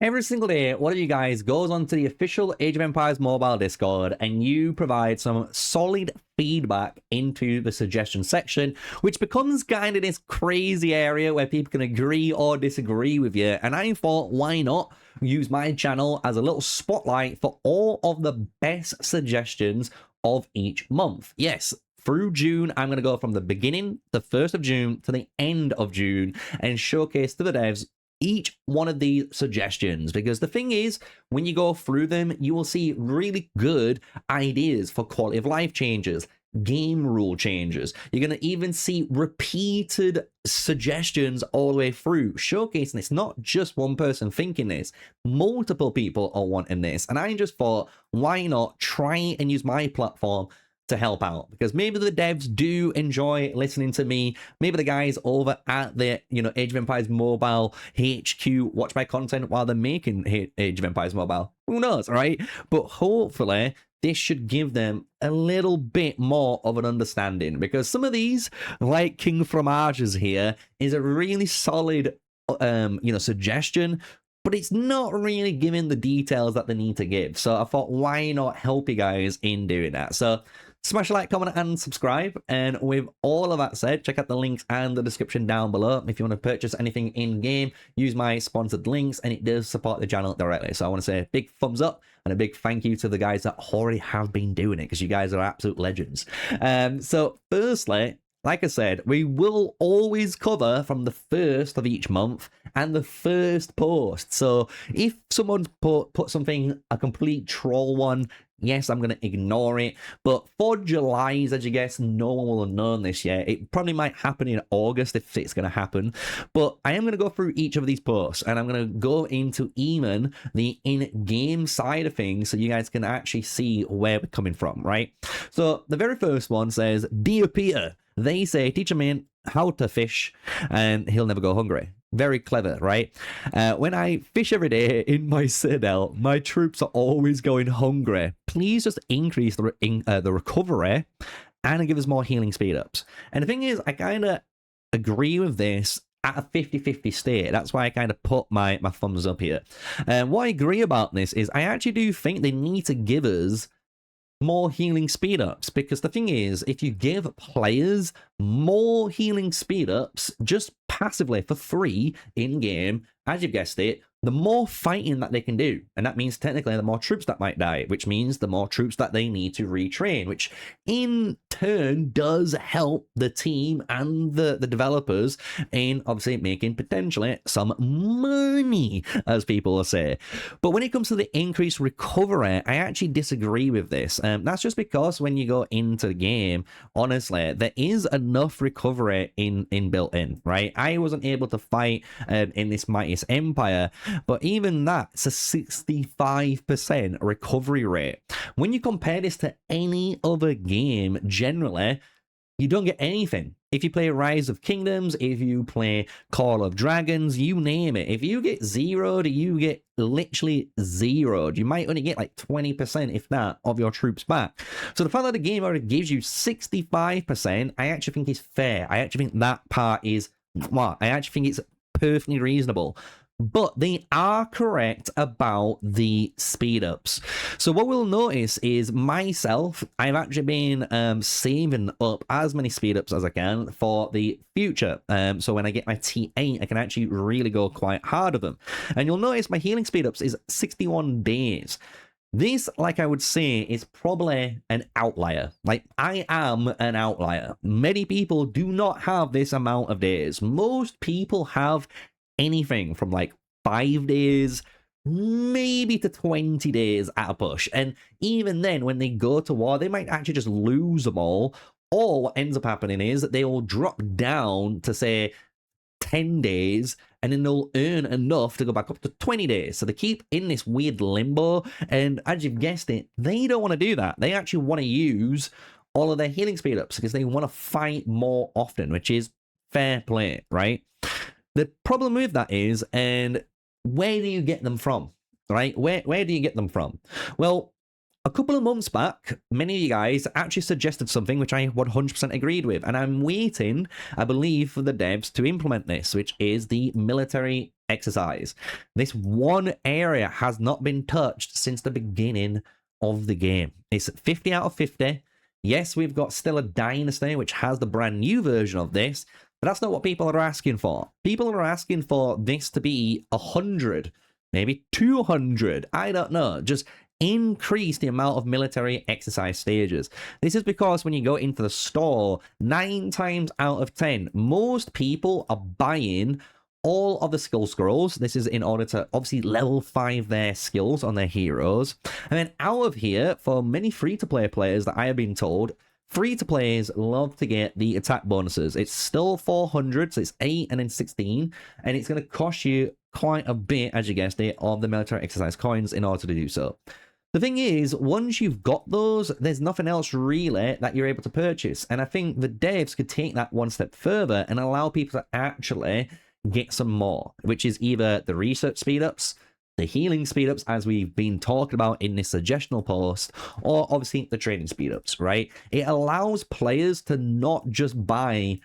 Every single day, one of you guys goes onto the official Age of Empires mobile Discord and you provide some solid feedback into the suggestion section, which becomes kind of this crazy area where people can agree or disagree with you. And I thought, why not use my channel as a little spotlight for all of the best suggestions of each month? Yes, through June, I'm going to go from the beginning, the 1st of June, to the end of June and showcase to the devs each one of these suggestions, because the thing is, when you go through them, you will see really good ideas for quality of life changes, game rule changes. You're going to even see repeated suggestions all the way through, showcasing it's not just one person thinking this, multiple people are wanting this. And I just thought, why not try and use my platform to help out? Because maybe the devs do enjoy listening to me. Maybe the guys over at the Age of Empires Mobile HQ watch my content while they're making Age of Empires Mobile. Who knows, right? But hopefully this should give them a little bit more of an understanding, because some of these, like King Fromage's here, is a really solid suggestion, but it's not really giving the details that they need to give. So I thought, why not help you guys in doing that? So smash a like, comment, and subscribe. And with all of that said, check out the links and the description down below. If you want to purchase anything in-game, use my sponsored links, and it does support the channel directly. So I want to say a big thumbs up and a big thank you to the guys that already have been doing it, because you guys are absolute legends. So firstly, like I said, we will always cover from the 1st of each month and the first post. So if someone put something, a complete troll one, yes, I'm going to ignore it. But for July's, as you guess, no one will have known this yet. It probably might happen in August if it's going to happen. But I am going to go through each of these posts, and I'm going to go into even the in-game side of things so you guys can actually see where we're coming from, right? So the very first one says, "Dear Peter, they say teach a man how to fish and he'll never go hungry." Very clever, right? When I fish every day in my citadel, my troops are always going hungry. Please just increase the recovery and give us more healing speed ups. And the thing is, I kind of agree with this at a 50-50 state. That's why I kind of put my thumbs up here. And what I agree about this is I actually do think they need to give us more healing speed ups, because the thing is, if you give players more healing speed ups just passively for free in game, as you've guessed it, the more fighting that they can do. And that means technically the more troops that might die, which means the more troops that they need to retrain, which in turn does help the team and the developers in obviously making potentially some money, as people will say. But when it comes to the increased recovery, I actually disagree with this. That's just because when you go into the game, honestly, there is enough recovery in built in, right? I wasn't able to fight in this Mightiest Empire, but even that, it's a 65% recovery rate. When you compare this to any other game, generally, you don't get anything. If you play Rise of Kingdoms, if you play Call of Dragons, you name it. If you get zeroed, you get literally zeroed. You might only get like 20%, if that, of your troops back. So the fact that the game already gives you 65%, I actually think is fair. I actually think that part is, well, I actually think it's perfectly reasonable. But they are correct about the speed ups. So what we'll notice is myself, I've actually been saving up as many speed ups as I can for the future. So when I get my T8, I can actually really go quite hard with them. And you'll notice my healing speed ups is 61 days. This, like I would say, is probably an outlier. Like, I am an outlier. Many people do not have this amount of days. Most people have anything from like 5 days, maybe to 20 days at a push. And even then, when they go to war, they might actually just lose them all. Or what ends up happening is that they will drop down to, say, 10 days, and then they'll earn enough to go back up to 20 days. So they keep in this weird limbo. And as you've guessed it, they don't want to do that. They actually want to use all of their healing speed ups because they want to fight more often, which is fair play, right? The problem with that is, and where do you get them from, right? Where do you get them from? Well, a couple of months back, many of you guys actually suggested something which I 100% agreed with, and I'm waiting, I believe, for the devs to implement this, which is the military exercise. This one area has not been touched since the beginning of the game. It's 50 out of 50. Yes, we've got still a dynasty, which has the brand new version of this, but that's not what people are asking for. People are asking for this to be 100, maybe 200. I don't know. Just increase the amount of military exercise stages. This is because when you go into the store, 9 times out of 10, most people are buying all of the skill scrolls. This is in order to obviously level 5 their skills on their heroes. And then out of here, for many free-to-play players that I have been told, free-to-players love to get the attack bonuses. It's still 400, so it's 8 and then 16, and it's going to cost you quite a bit, as you guessed it, of the military exercise coins in order to do so. The thing is, once you've got those, there's nothing else really that you're able to purchase. And I think the devs could take that one step further and allow people to actually get some more, which is either the research speedups, the healing speedups, as we've been talking about in this suggestional post, or obviously the trading speedups, right? It allows players to not just buy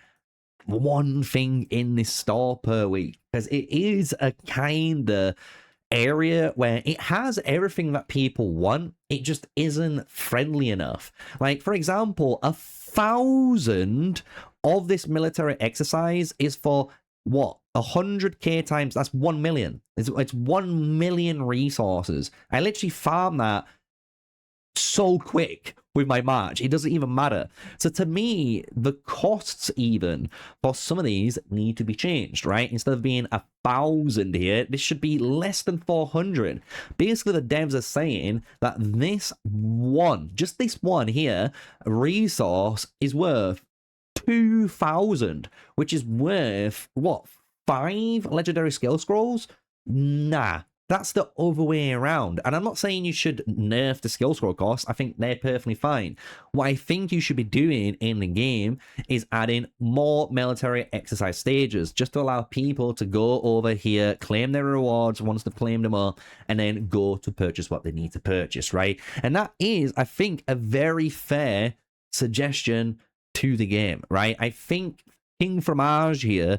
one thing in this store per week, because it is a kind of area where it has everything that people want. It just isn't friendly enough. Like, for example, 1,000 of this military exercise is for what? 100k times, that's 1 million. It's 1 million resources. I literally farm that so quick with my March. It doesn't even matter. So to me, the costs even for some of these need to be changed, right? Instead of being 1,000 here, this should be less than 400. Basically, the devs are saying that this one, just this one here, resource is worth 2,000, which is worth, what, 5 legendary skill scrolls? Nah, that's the other way around. And I'm not saying you should nerf the skill scroll costs. I think they're perfectly fine. What I think you should be doing in the game is adding more military exercise stages, just to allow people to go over here, claim their rewards once they've claimed them all, and then go to purchase what they need to purchase, right? And that is, I think, a very fair suggestion to the game, right? I think King Fromage here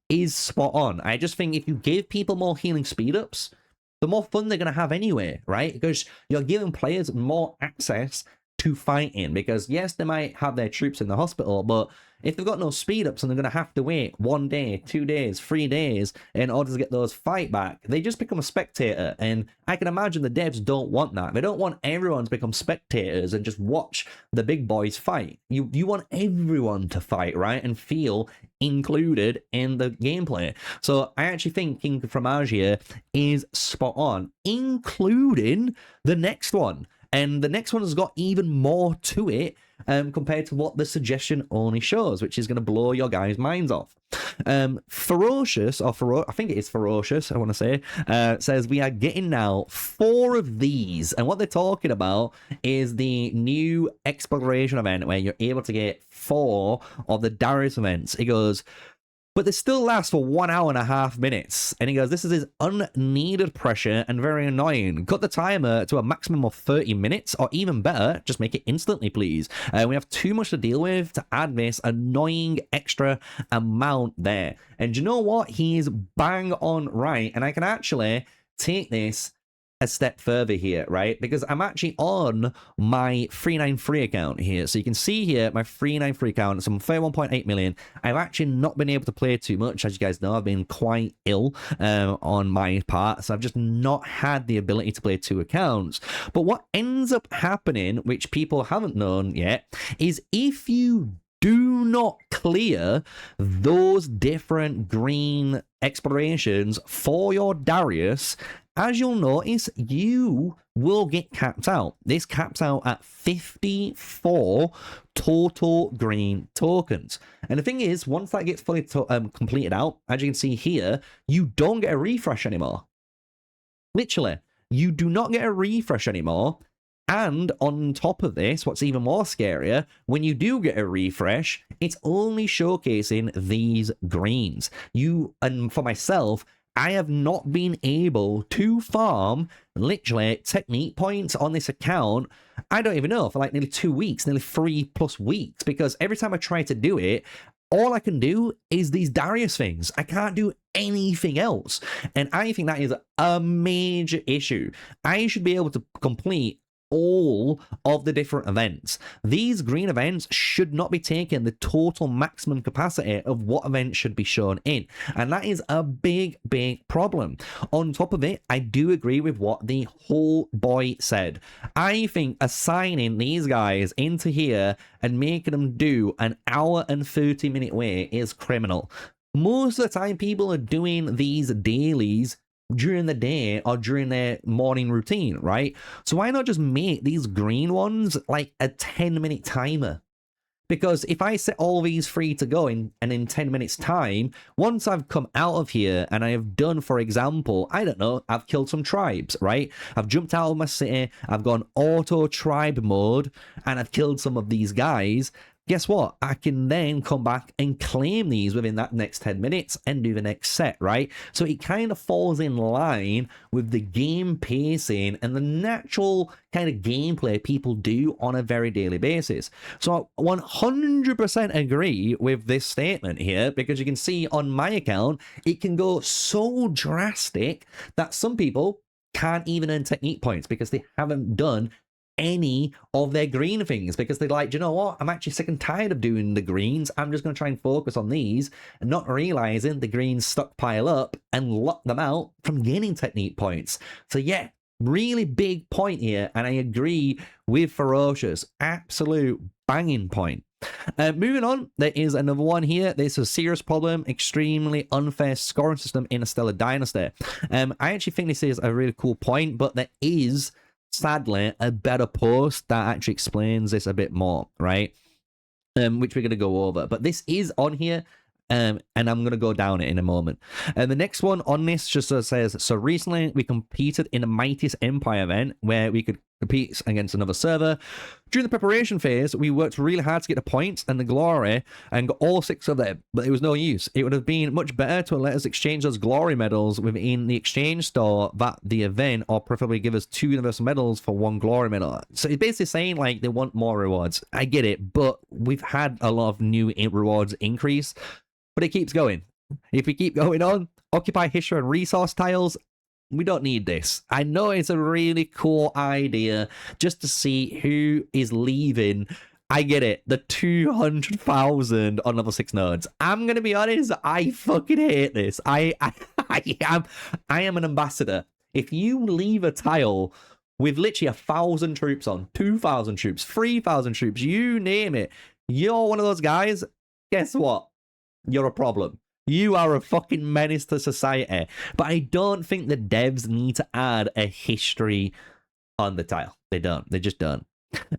is spot on. I just think if you give people more healing speed-ups, the more fun they're going to have anyway, right? Because you're giving players more access to fighting. Because yes, they might have their troops in the hospital, but if they've got no speed ups and they're going to have to wait 1 day, 2 days, 3 days in order to get those fight back, they just become a spectator. And I can imagine the devs don't want that. They don't want everyone to become spectators and just watch the big boys fight. You want everyone to fight, right? And feel included in the gameplay. So I actually think King Fromage here is spot on, including the next one. And the next one has got even more to it compared to what the suggestion only shows, which is going to blow your guys' minds off. Ferocious, or I think it is Ferocious, I want to say, says we are getting now 4 of these. And what they're talking about is the new exploration event where you're able to get 4 of the Darius events. It goes, but they still last for 1.5 minutes. And he goes, this is unneeded pressure and very annoying. Cut the timer to a maximum of 30 minutes, or even better, just make it instantly, please. We have too much to deal with to add this annoying extra amount there. And you know what? He's bang on right. And I can actually take this a step further here, right? Because I'm actually on my 393 account here. So you can see here my 393 account. So I'm 31.8 million. I've actually not been able to play too much. As you guys know, I've been quite ill on my part. So I've just not had the ability to play 2 accounts. But what ends up happening, which people haven't known yet, is if you do not clear those different green explorations for your Darius, as you'll notice, you will get capped out. This caps out at 54 total green tokens. And the thing is, once that gets fully completed out, as you can see here, you don't get a refresh anymore. Literally, you do not get a refresh anymore. And on top of this, what's even more scarier, when you do get a refresh, it's only showcasing these greens. And for myself, I have not been able to farm literally technique points on this account, I don't even know, for like nearly 2 weeks, nearly 3+ weeks, because every time I try to do it, all I can do is these Darius things. I can't do anything else. And I think that is a major issue. I should be able to complete all of the different events. These green events should not be taking the total maximum capacity of what events should be shown in. And that is a big problem. On top of it, I do agree with what the whole boy said. I think assigning these guys into here and making them do an hour and 30-minute wait is criminal. Most of the time, people are doing these dailies during the day or during their morning routine, right? So why not just make these green ones like a 10-minute timer? Because if I set all these free to go in 10 minutes time, once I've come out of here and I have done, for example, I don't know, I've killed some tribes, right? I've jumped out of my city, I've gone auto tribe mode, and I've killed some of these guys. Guess what? I can then come back and claim these within that next 10 minutes and do the next set, right? So it kind of falls in line with the game pacing and the natural kind of gameplay people do on a very daily basis. So I 100% agree with this statement here, because you can see on my account, it can go so drastic that some people can't even earn technique points because they haven't done any of their green things, because they're like, do you know what, I'm actually sick and tired of doing the greens, I'm just going to try and focus on these, and not realizing the greens stockpile up and lock them out from gaining technique points. So yeah, really big point here, and I agree with Ferocious, absolute banging point. Moving on, there is another one here. There's a serious problem, extremely unfair scoring system in a Stellar Dynasty. I actually think this is a really cool point, but there is sadly a better post that actually explains this a bit more, right? Which we're going to go over, but this is on here, and I'm going to go down it in a moment. And the next one on this just says, so recently we competed in a Mightiest Empire event where we could compete against another server. During the preparation phase, we worked really hard to get the points and the glory and got all 6 of them, but it was no use. It would have been much better to let us exchange those glory medals within the exchange store that the event, or preferably give us 2 universal medals for 1 glory medal. So it's basically saying like they want more rewards. I get it, but we've had a lot of new rewards increase, but it keeps going. If we keep going on, occupy history and resource tiles, we don't need this. I know it's a really cool idea just to see who is leaving. I get it. The 200,000 on level 6 nodes. I'm going to be honest, I fucking hate this. I am an ambassador. If you leave a tile with literally 1,000 troops on, 2,000 troops, 3,000 troops, you name it, you're one of those guys, guess what? You're a problem. You are a fucking menace to society. But I don't think the devs need to add a history on the tile. They don't. They just don't.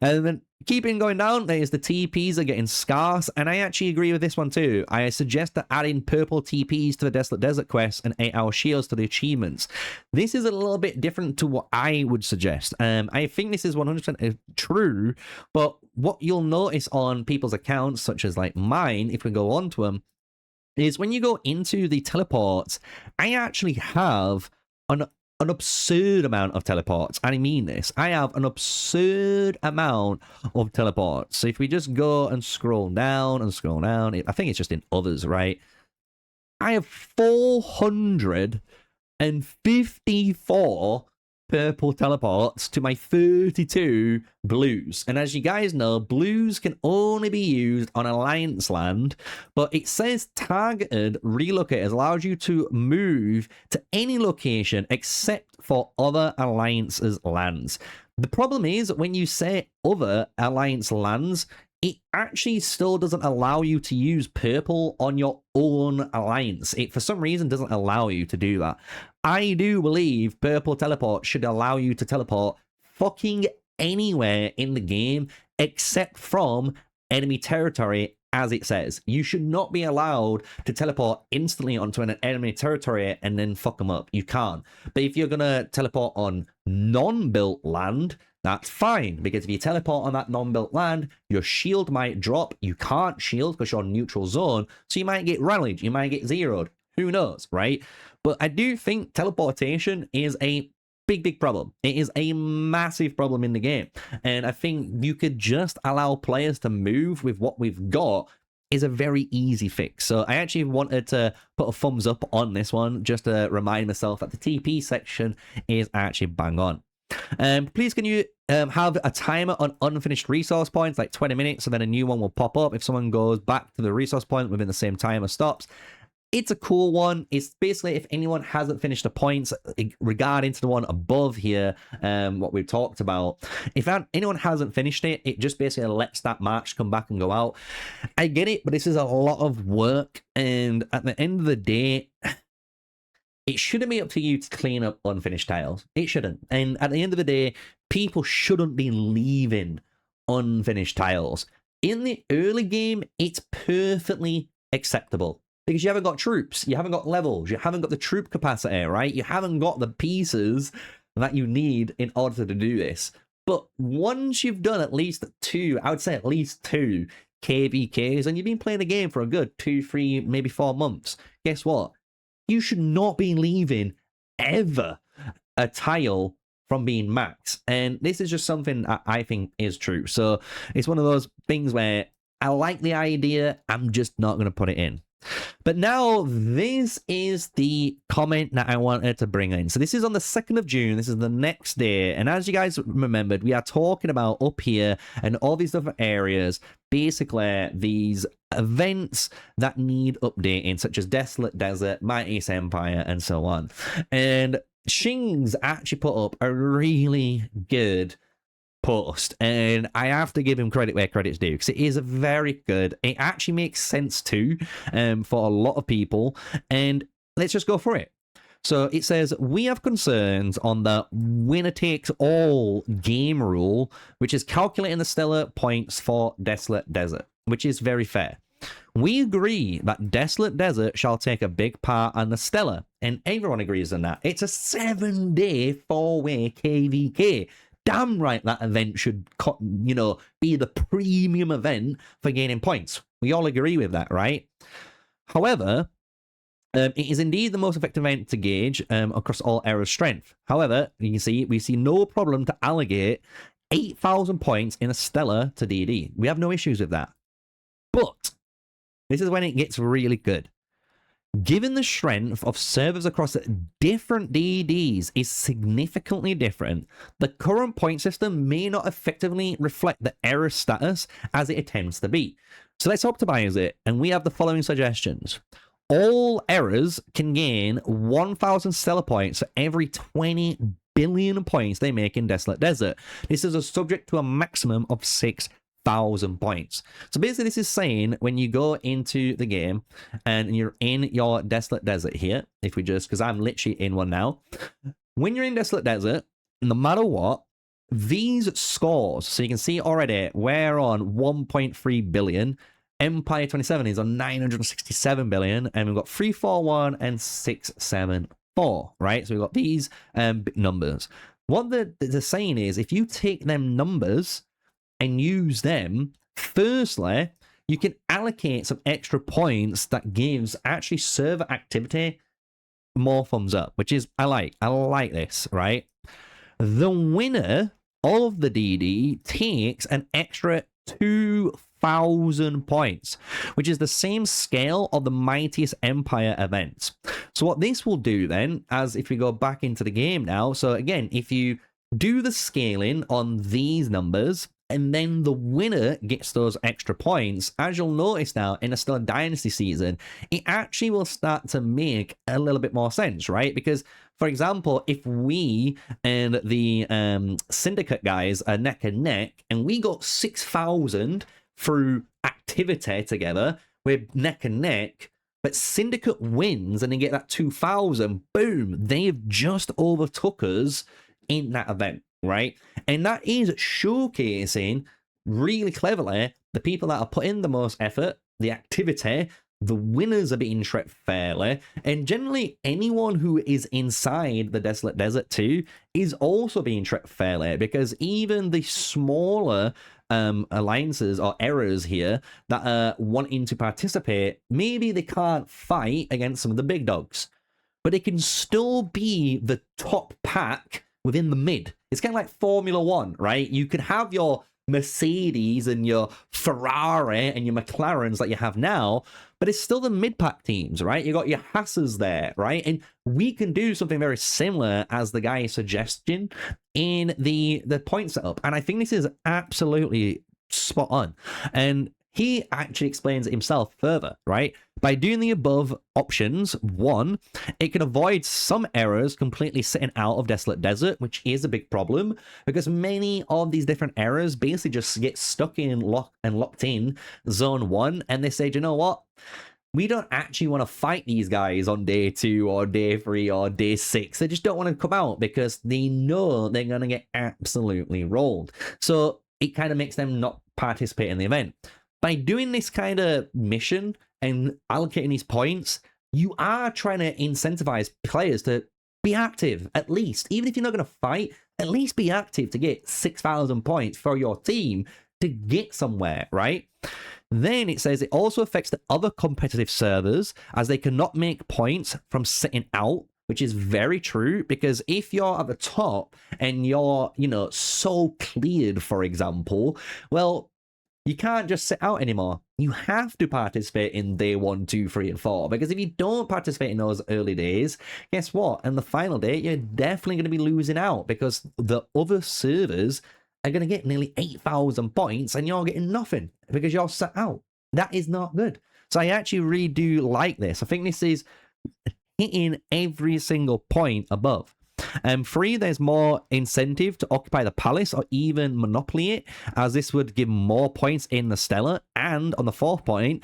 And then keeping going down, there's the TPs are getting scarce, and I actually agree with this one too. I suggest that adding purple TPs to the Desolate Desert quests and 8-hour shields to the achievements. This is a little bit different to what I would suggest. I think this is 100% true, but what you'll notice on people's accounts, such as like mine, if we go on to them, is when you go into the teleports, I actually have an absurd amount of teleports. I mean this. I have an absurd amount of teleports. So if we just go and scroll down, I think it's just in others, right? I have 454 purple teleports to my 32 blues. And as you guys know, blues can only be used on Alliance land, but it says targeted relocators allows you to move to any location except for other Alliance's lands. The problem is when you say other Alliance lands, it actually still doesn't allow you to use purple on your own Alliance. It, for some reason, doesn't allow you to do that. I do believe purple teleport should allow you to teleport fucking anywhere in the game except from enemy territory, as it says. You should not be allowed to teleport instantly onto an enemy territory and then fuck them up. You can't. But if you're going to teleport on non-built land, that's fine, because if you teleport on that non-built land, your shield might drop. You can't shield because you're on neutral zone, so you might get rallied, you might get zeroed. Who knows, right? But I do think teleportation is a big problem. It is a massive problem in the game. And I think you could just allow players to move with what we've got is a very easy fix. So I actually wanted to put a thumbs up on this one just to remind myself that the TP section is actually bang on. Please can you have a timer on unfinished resource points, like 20 minutes, so then a new one will pop up if someone goes back to the resource point within the same time or stops. It's a cool one. It's basically if anyone hasn't finished the points regarding to the one above here, what we've talked about, if anyone hasn't finished it, it just basically lets that march come back and go out. I get it, but this is a lot of work, and at the end of the day, it shouldn't be up to you to clean up unfinished tiles. It shouldn't. And at the end of the day, people shouldn't be leaving unfinished tiles. In the early game, it's perfectly acceptable because you haven't got troops, you haven't got levels, you haven't got the troop capacity, right? You haven't got the pieces that you need in order to do this. But once you've done at least 2, I would say at least 2 KVKs, and you've been playing the game for a good 2, 3, maybe 4 months, guess what? You should not be leaving ever a tile from being maxed. And this is just something I think is true. So it's one of those things where I like the idea, I'm just not going to put it in. But now this is the comment that I wanted to bring in. So this is on the 2nd of June. This is the next day. And as you guys remembered, we are talking about up here and all these other areas, basically these events that need updating, such as Desolate Desert, Mightiest Empire, and so on. And Shing's actually put up a really good post, and I have to give him credit where credit's due because it is very good. It actually makes sense too for a lot of people, and let's just go for it. So it says, we have concerns on the winner takes all game rule, which is calculating the stellar points for Desolate Desert, which is very fair. We agree that Desolate Desert shall take a big part on the stellar, and everyone agrees on that. It's a 7-day 4-way KVK. Damn right that event should, you know, be the premium event for gaining points. We all agree with that, right? However, it is indeed the most effective event to gauge across all eras' strength. However, you can see, we see no problem to allocate 8,000 points in a stellar to DD. We have no issues with that. But this is when it gets really good. Given the strength of servers across different DDs is significantly different, the current point system may not effectively reflect the error status as it attempts to be. So let's optimize it, and we have the following suggestions. All errors can gain 1,000 stellar points for every 20 billion points they make in Desolate Desert. This is subject to a maximum of 6,000 points. So basically this is saying when you go into the game and you're in your Desolate Desert here, if we just, because I'm literally in one now, when you're in Desolate Desert, no matter what, these scores, so you can see already we're on 1.3 billion, Empire 27 is on 967 billion, and we've got 341 and 674, right? So we've got these numbers. What they're saying is if you take them numbers and use them, firstly, you can allocate some extra points that gives actually server activity more thumbs up, which is, I like this, right? The winner of the DD takes an extra 2,000 points, which is the same scale of the Mightiest Empire events. So what this will do then, as if we go back into the game now, so again, if you do the scaling on these numbers, and then the winner gets those extra points, as you'll notice now in a Stellar Dynasty season, it actually will start to make a little bit more sense, right? Because, for example, if we and the Syndicate guys are neck and neck, and we got 6,000 through activity together, we're neck and neck, but Syndicate wins and they get that 2,000, boom, they've just overtook us in that event, right? And that is showcasing really cleverly the people that are putting the most effort, the activity, the winners are being treated fairly, and generally anyone who is inside the Desolate Desert too is also being treated fairly, because even the smaller alliances or errors here that are wanting to participate, maybe they can't fight against some of the big dogs, but they can still be the top pack within the mid. It's kind of like Formula One, right? You could have your Mercedes and your Ferrari and your McLarens that you have now, but it's still the mid-pack teams, right? You got your Haas's there, right? And we can do something very similar as the guy is suggesting in the point setup. And I think this is absolutely spot on. And he actually explains it himself further, right? By doing the above options, one, it can avoid some errors completely sitting out of Desolate Desert, which is a big problem because many of these different errors basically just get stuck in locked in zone 1, and they say, you know what? We don't actually want to fight these guys on day 2 or day 3 or day 6. They just don't want to come out because they know they're going to get absolutely rolled. So it kind of makes them not participate in the event. By doing this kind of mission and allocating these points, you are trying to incentivize players to be active, at least. Even if you're not going to fight, at least be active to get 6,000 points for your team to get somewhere, right? Then it says it also affects the other competitive servers as they cannot make points from sitting out, which is very true, because if you're at the top and you're, so cleared, for example, well, you can't just sit out anymore. You have to participate in day 1, 2, 3, and 4. Because if you don't participate in those early days, guess what? In the final day, you're definitely going to be losing out because the other servers are going to get nearly 8,000 points and you're getting nothing because you're sat out. That is not good. So I actually really do like this. I think this is hitting every single point above. 3, there's more incentive to occupy the palace or even monopoly it, as this would give more points in the Stellar. And on the 4th point,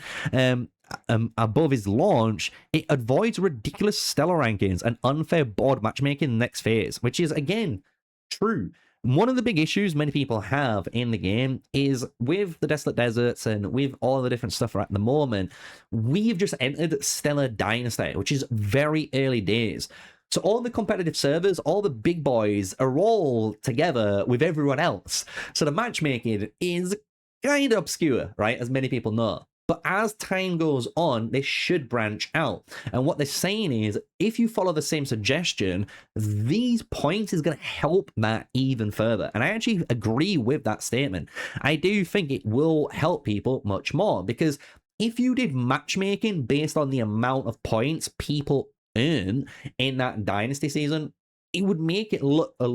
above his launch, it avoids ridiculous Stellar rankings and unfair board matchmaking in the next phase, which is, again, true. One of the big issues many people have in the game is with the Desolate Deserts and with all the different stuff at the moment, we've just entered Stellar Dynasty, which is very early days. So all the competitive servers, all the big boys are all together with everyone else. So the matchmaking is kind of obscure, right? As many people know. But as time goes on, they should branch out. And what they're saying is, if you follow the same suggestion, these points is going to help that even further. And I actually agree with that statement. I do think it will help people much more, because if you did matchmaking based on the amount of points people earn in that dynasty season, it would make it look a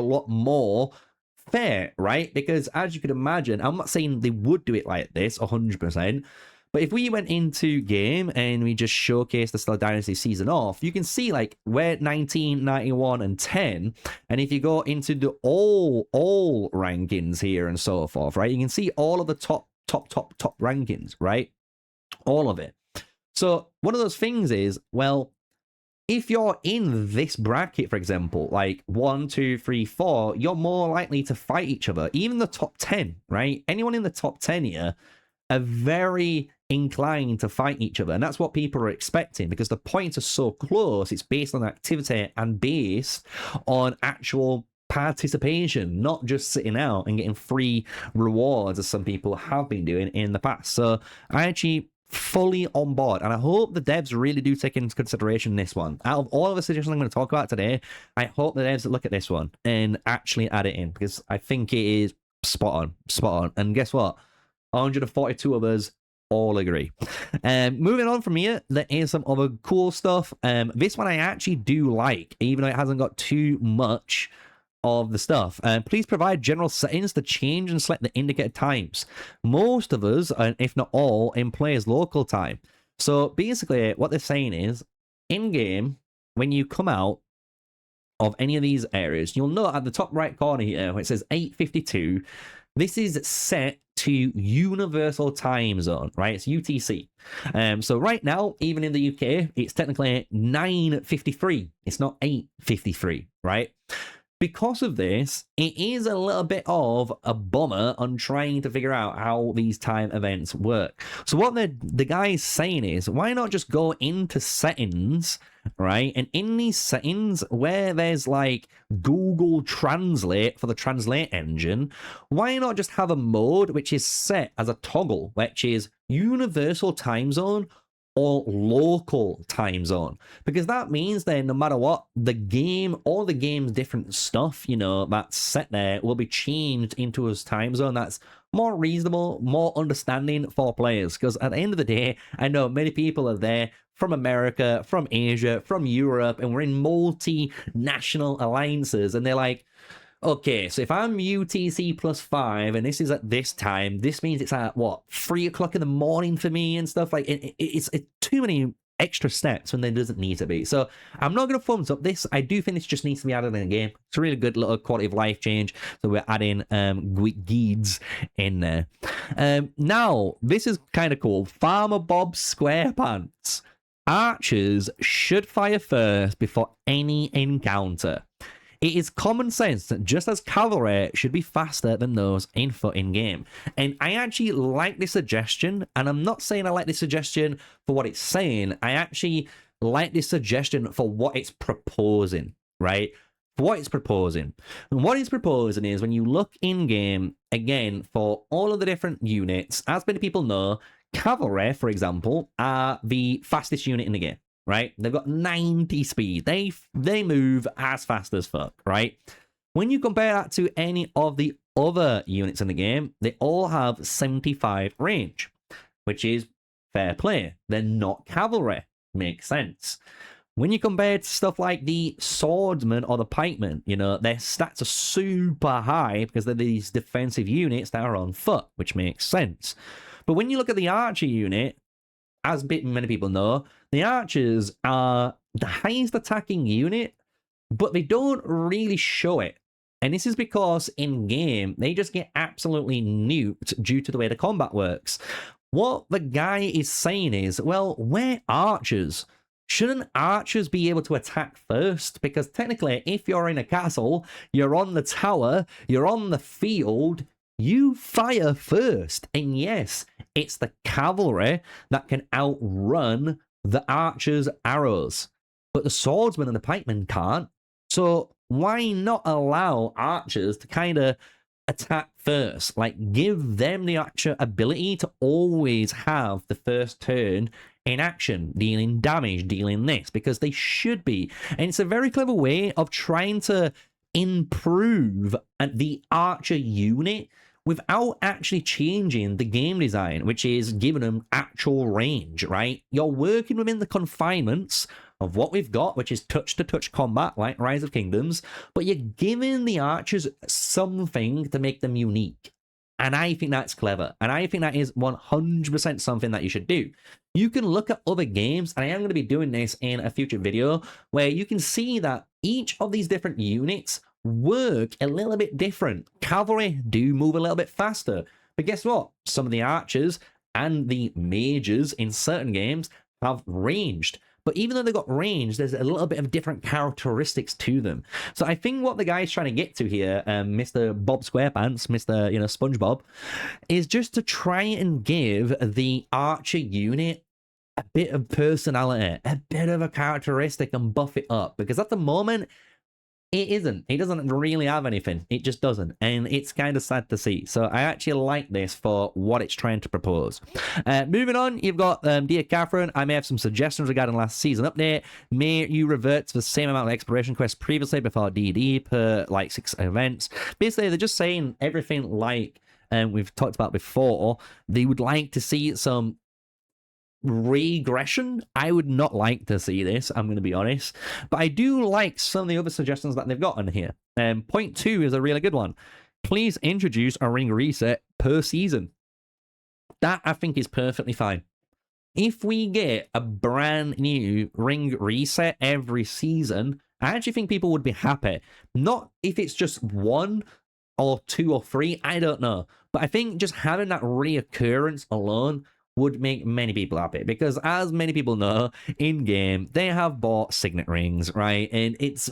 lot more fair, right? Because as you could imagine, I'm not saying they would do it like this 100%, but if we went into game and we just showcased the Stellar Dynasty season off, you can see like we're 19, 91, and 10, and if you go into the all rankings here and so forth, right, you can see all of the top rankings, right? All of it. So one of those things is, well, if you're in this bracket, for example, like 1, 2, 3, 4, you're more likely to fight each other. Even the top 10, right? Anyone in the top 10 here are very inclined to fight each other. And that's what people are expecting because the points are so close. It's based on activity and based on actual participation, not just sitting out and getting free rewards as some people have been doing in the past. So I actually fully on board, and I hope the devs really do take into consideration this one. Out of all of the suggestions I'm going to talk about today, I hope the devs look at this one and actually add it in, because I think it is spot on. And guess what? 142 of us all agree. Moving on from here, there is some other cool stuff. This one I actually do like, even though it hasn't got too much of the stuff. Please provide general settings to change and select the indicated times. Most of us, if not all, employ as local time. So basically what they're saying is, in game, when you come out of any of these areas, you'll note at the top right corner here where it says 8:52, this is set to universal time zone, right? It's UTC. So right now, even in the UK, it's technically 9:53. It's not 8:53, right? Because of this, it is a little bit of a bummer on trying to figure out how these time events work. So what the guy is saying is, why not just go into settings, right? And in these settings, where there's like Google Translate for the translate engine, why not just have a mode which is set as a toggle, which is universal time zone or local time zone, because that means then no matter what, the game, all the game's different stuff, you know, that's set there will be changed into a time zone that's more reasonable, more understanding for players. Because at the end of the day, I know many people are there from America, from Asia, from Europe, and we're in multinational alliances, and they're like, okay, so if I'm UTC +5 and this is at this time, this means it's at what, 3 o'clock in the morning for me and stuff. Like it's too many extra steps when there doesn't need to be. So I'm not going to thumbs up this. I do think this just needs to be added in the game. It's a really good little quality of life change. So we're adding guides in there. Now, this is kind of cool. Farmer Bob SquarePants. Archers should fire first before any encounter. It is common sense that just as cavalry should be faster than those in foot in game. And I actually like this suggestion, and I'm not saying I like this suggestion for what it's saying. I actually like this suggestion for what it's proposing, right? For what it's proposing. And what it's proposing is when you look in game, again, for all of the different units, as many people know, cavalry, for example, are the fastest unit in the game. Right? They've got 90 speed. They move as fast as fuck, right? When you compare that to any of the other units in the game, they all have 75 range, which is fair play. They're not cavalry. Makes sense. When you compare it to stuff like the swordsman or the pikeman, you know, their stats are super high because they're these defensive units that are on foot, which makes sense. But when you look at the archer unit, as many people know, the archers are the highest attacking unit, but they don't really show it. And this is because in game, they just get absolutely nuked due to the way the combat works. What the guy is saying is, well, we're archers. Shouldn't archers be able to attack first? Because technically, if you're in a castle, you're on the tower, you're on the field, you fire first. And yes, it's the cavalry that can outrun the archers' arrows, but the swordsman and the pikemen can't. So why not allow archers to kind of attack first? Like, give them the actual ability to always have the first turn in action, dealing damage, dealing this, because they should be. And it's a very clever way of trying to improve the archer unit without actually changing the game design, which is giving them actual range, right? You're working within the confinements of what we've got, which is touch-to-touch combat, like Rise of Kingdoms, but you're giving the archers something to make them unique. And I think that's clever. And I think that is 100% something that you should do. You can look at other games, and I am going to be doing this in a future video, where you can see that each of these different units work a little bit different. Cavalry do move a little bit faster, but guess what? Some of the archers and the mages in certain games have ranged, but even though they've got range, there's a little bit of different characteristics to them. So I think what the guy's trying to get to here, Mr. Bob SquarePants, Mr. SpongeBob, is just to try and give the archer unit a bit of personality, a bit of a characteristic, and buff it up, because at the moment it isn't. It doesn't really have anything. It just doesn't. And it's kind of sad to see. So I actually like this for what it's trying to propose. Moving on, you've got Dear Catherine. I may have some suggestions regarding last season update. May you revert to the same amount of exploration quests previously before DD per like 6 events. Basically, they're just saying everything like we've talked about before. They would like to see some regression. I would not like to see this, I'm going to be honest, but I do like some of the other suggestions that they've got in here. Point 2 is a really good one. Please introduce a ring reset per season. That I think is perfectly fine. If we get a brand new ring reset every season, I actually think people would be happy. Not if it's just 1 or 2 or 3, I don't know, but I think just having that reoccurrence alone would make many people happy, because as many people know, in game they have bought signet rings, right? And it's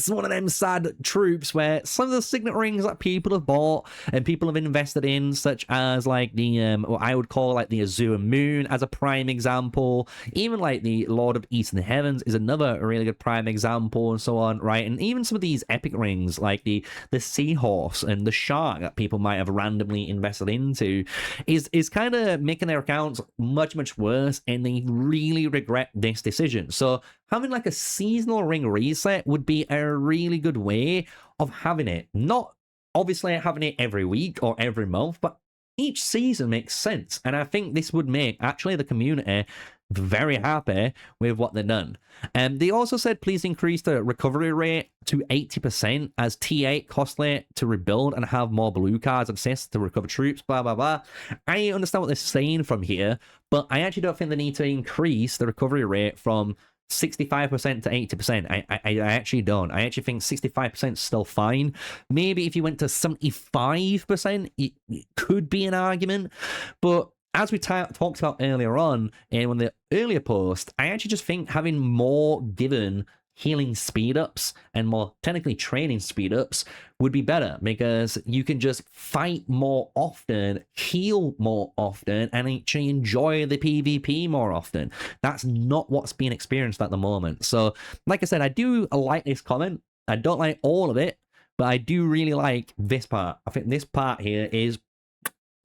one of them sad tropes where some of the signet rings that people have bought and people have invested in, such as like the what I would call like the Azure Moon as a prime example, even like the Lord of Eastern Heavens is another really good prime example, and so on, right? And even some of these epic rings like the seahorse and the shark that people might have randomly invested into is kind of making their accounts becomes much, much worse, and they really regret this decision. So having like a seasonal ring reset would be a really good way of having it. Not obviously having it every week or every month, but each season makes sense. And I think this would make actually the community very happy with what they've done. And they also said, please increase the recovery rate to 80% as T8 costly to rebuild and have more blue cards and assists to recover troops, blah, blah, blah. I understand what they're saying from here, but I actually don't think they need to increase the recovery rate from 65% to 80%. I actually don't. I actually think 65% is still fine. Maybe if you went to 75%, it could be an argument, but as we talked about earlier on in one of the earlier posts, I actually just think having more given healing speed ups and more technically training speed ups would be better, because you can just fight more often, heal more often, and actually enjoy the PvP more often. That's not what's being experienced at the moment. So like I said, I do like this comment. I don't like all of it, but I do really like this part. I think this part here is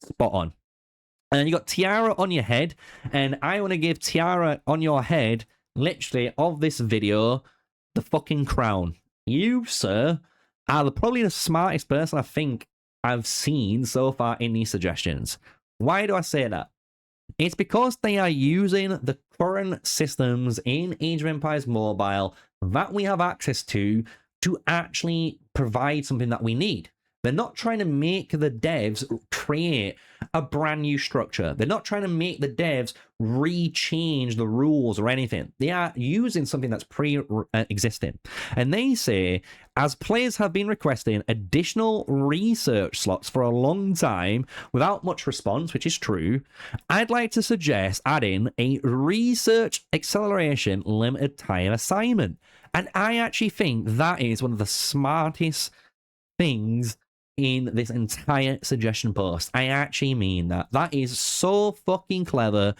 spot on. And you got tiara on your head, and I want to give tiara on your head, literally, of this video, the fucking crown. You, sir, are probably the smartest person I think I've seen so far in these suggestions. Why do I say that? It's because they are using the current systems in Age of Empires Mobile that we have access to actually provide something that we need. They're not trying to make the devs create a brand new structure. They're not trying to make the devs re-change the rules or anything. They are using something that's pre-existing. And they say, as players have been requesting additional research slots for a long time without much response, which is true, I'd like to suggest adding a research acceleration limited time assignment. And I actually think that is one of the smartest things in this entire suggestion post. I actually mean that. That is so fucking clever.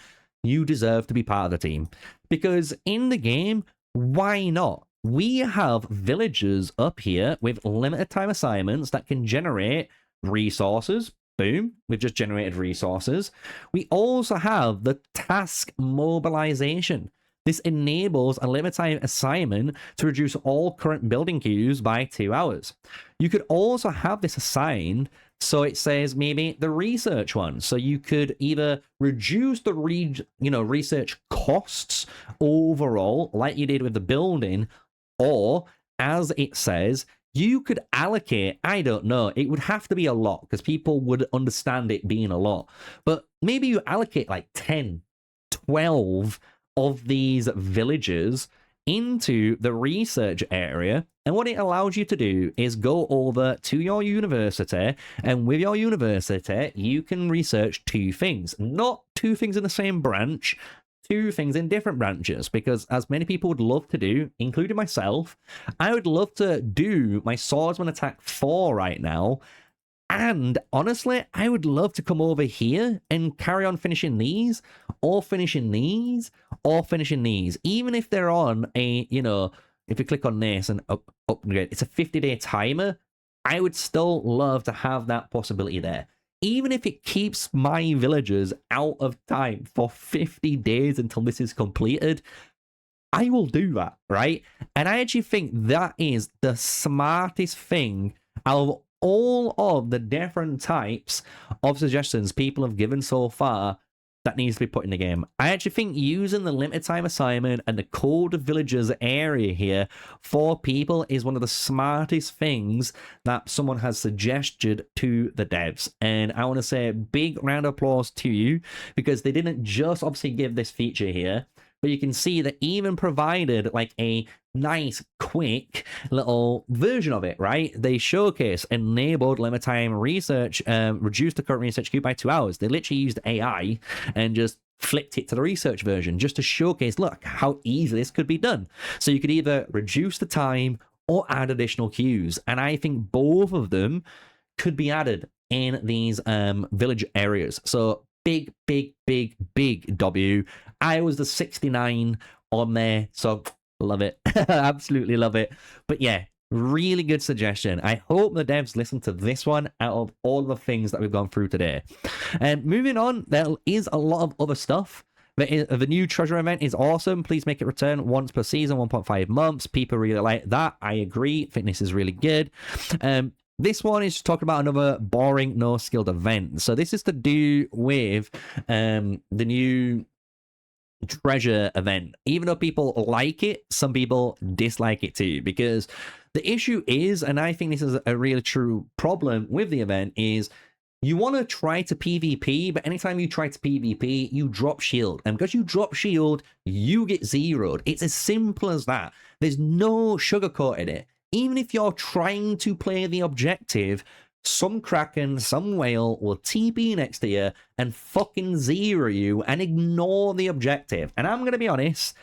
You deserve to be part of the team. Because in the game, why not? We have villagers up here with limited time assignments that can generate resources. Boom, we've just generated resources. We also have the task mobilization. This enables a limited time assignment to reduce all current building queues by 2 hours. You could also have this assigned so it says maybe the research one. So you could either reduce the research costs overall, like you did with the building, or as it says, you could allocate, I don't know, it would have to be a lot because people would understand it being a lot. But maybe you allocate like 10, 12 of these villages into the research area, and what it allows you to do is go over to your university, and with your university you can research 2 things, not 2 things in the same branch, 2 things in different branches, because as many people would love to do, including myself, I would love to do my swordsman attack 4 right now. And honestly, I would love to come over here and carry on finishing these, or finishing these, or finishing these. Even if they're on a, if you click on this and upgrade, it's a 50-day timer, I would still love to have that possibility there. Even if it keeps my villagers out of time for 50 days until this is completed, I will do that, right? And I actually think that is the smartest thing out of all of the different types of suggestions people have given so far that needs to be put in the game. I actually think using the limited time assignment and the Code of Villagers area here for people is one of the smartest things that someone has suggested to the devs. And I want to say a big round of applause to you, because they didn't just obviously give this feature here, but you can see that even provided like a nice, quick little version of it, right? They showcase enabled limit time research, reduced the current research queue by 2 hours. They literally used AI and just flipped it to the research version just to showcase, look, how easy this could be done. So you could either reduce the time or add additional queues. And I think both of them could be added in these village areas. So big, big, big, big W. I was the 69 on there, so love it. Absolutely love it. But yeah, Really good suggestion. I hope the devs listen to this one out of all the things that we've gone through today. And moving on, there is a lot of other stuff. The new treasure event is awesome. Please make it return once per season, 1.5 months. People really like that. I agree. Fitness is really good. This one is talking about another boring, no-skilled event. So this is to do with the new treasure event. Even though people like it, some people dislike it too, because the issue is, and I think this is a really true problem with the event, is you want to try to PvP, but anytime you try to PvP, you drop shield. And because you drop shield, you get zeroed. It's as simple as that. There's no sugarcoating it. Even if you're trying to play the objective, some Kraken, some whale will TP next to you and fucking zero you and ignore the objective. And I'm going to be honest,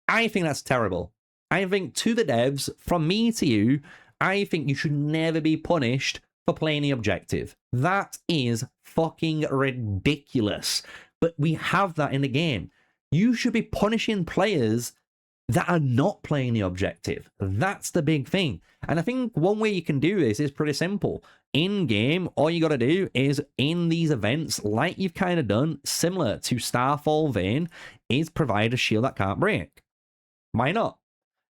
I think that's terrible. I think to the devs, from me to you, I think you should never be punished for playing the objective. That is fucking ridiculous. But we have that in the game. You should be punishing players that are not playing the objective. That's the big thing. And I think one way you can do this is pretty simple. In game, all you got to do is in these events, like you've kind of done, similar to Starfall Vein, is provide a shield that can't break. Why not?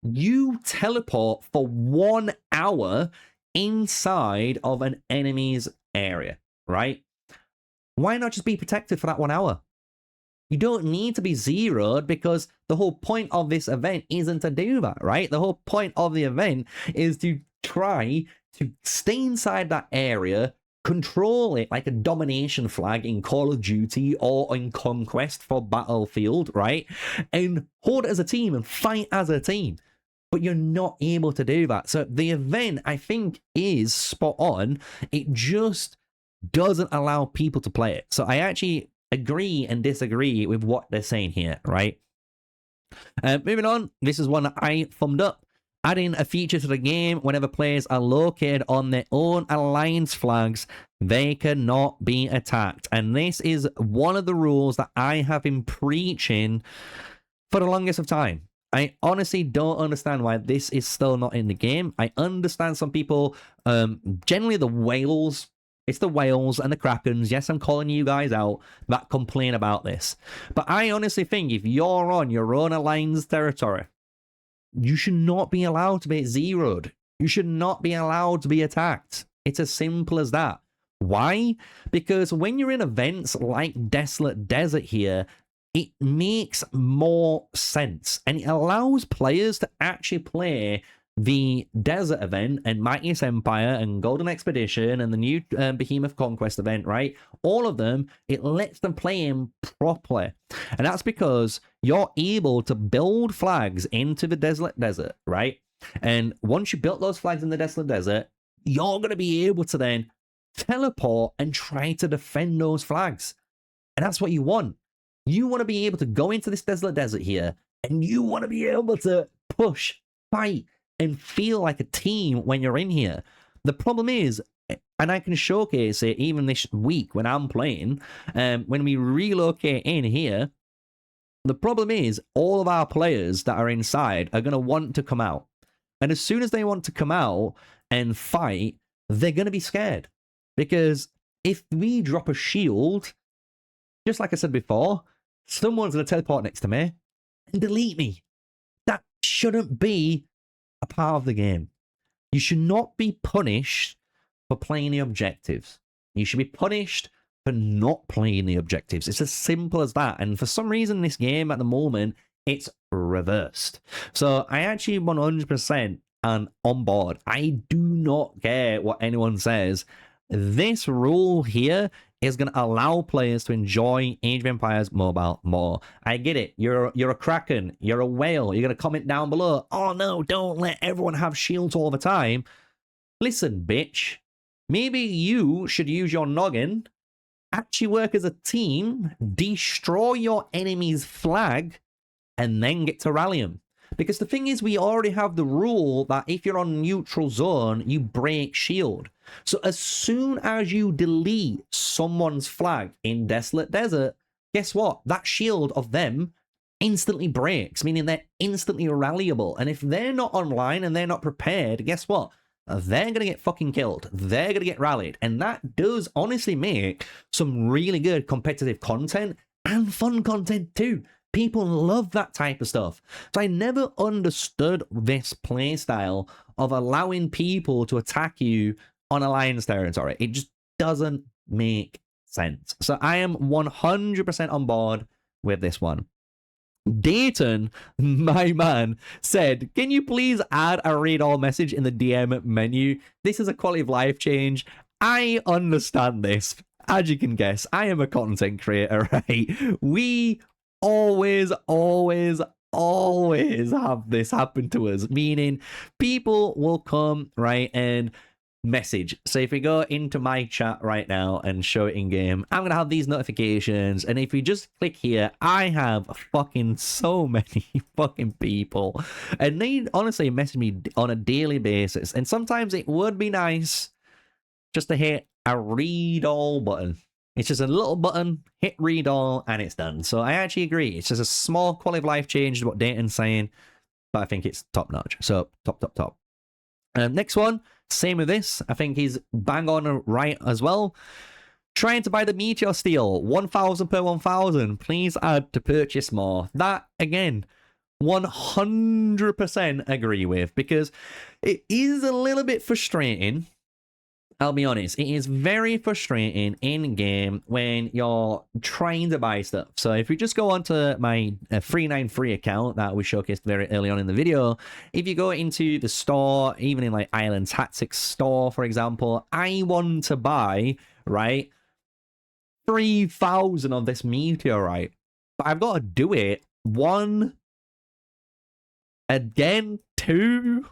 You teleport for 1 hour inside of an enemy's area, right? Why not just be protected for that 1 hour? You don't need to be zeroed, because the whole point of this event isn't to do that, right? The whole point of the event is to try to stay inside that area, control it like a domination flag in Call of Duty or in Conquest for Battlefield, right? And hold it as a team and fight as a team. But you're not able to do that. So the event, I think, is spot on. It just doesn't allow people to play it. So I actually agree and disagree with what they're saying here, right? Moving on, this is one that I thumbed up. Adding a feature to the game: whenever players are located on their own alliance flags, they cannot be attacked. And this is one of the rules that I have been preaching for the longest of time. I honestly don't understand why this is still not in the game. I understand some people, generally the whales, it's the whales and the Krakens, yes, I'm calling you guys out, that complain about this. But I honestly think if you're on your own alliance territory, you should not be allowed to be zeroed. You should not be allowed to be attacked. It's as simple as that. Why? Because when you're in events like Desolate Desert here, it makes more sense, and it allows players to actually play the Desert event and Mightiest Empire and Golden Expedition and the new Behemoth Conquest event, right? All of them, it lets them play them properly. And that's because you're able to build flags into the Desolate Desert, right? And once you built those flags in the Desolate Desert, you're going to be able to then teleport and try to defend those flags. And that's what you want. You want to be able to go into this Desolate Desert here, and you want to be able to push, fight, and feel like a team when you're in here. The problem is, and I can showcase it even this week when I'm playing, when we relocate in here, the problem is all of our players that are inside are going to want to come out. And as soon as they want to come out and fight, they're going to be scared. Because if we drop a shield, just like I said before, someone's going to teleport next to me and delete me. That shouldn't be a part of the game. You should not be punished for playing the objectives. You should be punished for not playing the objectives. It's as simple as that. And for some reason, this game at the moment, it's reversed. So I actually 100% am on board. I do not care what anyone says. This rule here is going to allow players to enjoy Age of Empires Mobile more. I get it. You're a Kraken. You're a whale. You're going to comment down below, oh no, don't let everyone have shields all the time. Listen, bitch. Maybe you should use your noggin, actually work as a team, destroy your enemy's flag, and then get to rally them. Because the thing is, we already have the rule that if you're on neutral zone, you break shield. So as soon as you delete someone's flag in Desolate Desert, guess what? That shield of them instantly breaks, meaning they're instantly rallyable. And if they're not online and they're not prepared, guess what? They're going to get fucking killed. They're going to get rallied. And that does honestly make some really good competitive content and fun content too. People love that type of stuff. So I never understood this playstyle of allowing people to attack you on alliance territory. It just doesn't make sense. So I am 100% on board with this one. Dayton, my man, said, can you please add a read all message in the DM menu? This is a quality of life change. I understand this. As you can guess, I am a content creator, right? We always have this happen to us, meaning people will come, right, and message. So if we go into my chat right now and show it in game, I'm gonna have these notifications, and if you just click here, I have fucking so many fucking people, and they honestly message me on a daily basis. And sometimes it would be nice just to hit a read all button. It's just a little button, hit read all, and it's done. So I actually agree. It's just a small quality of life change is what Dayton's saying, but I think it's top notch. So top. Next one, same with this. I think he's bang on right as well. Trying to buy the Meteor Steel, 1,000 per 1,000. Please add to purchase more. That, again, 100% agree with, because it is a little bit frustrating. I'll be honest, it is very frustrating in game when you're trying to buy stuff. So if we just go onto my 393 account that we showcased very early on in the video, if you go into the store, even in like Island Tactics store, for example, I want to buy, right, 3,000 of this meteorite, but I've got to do it 1, again, 2,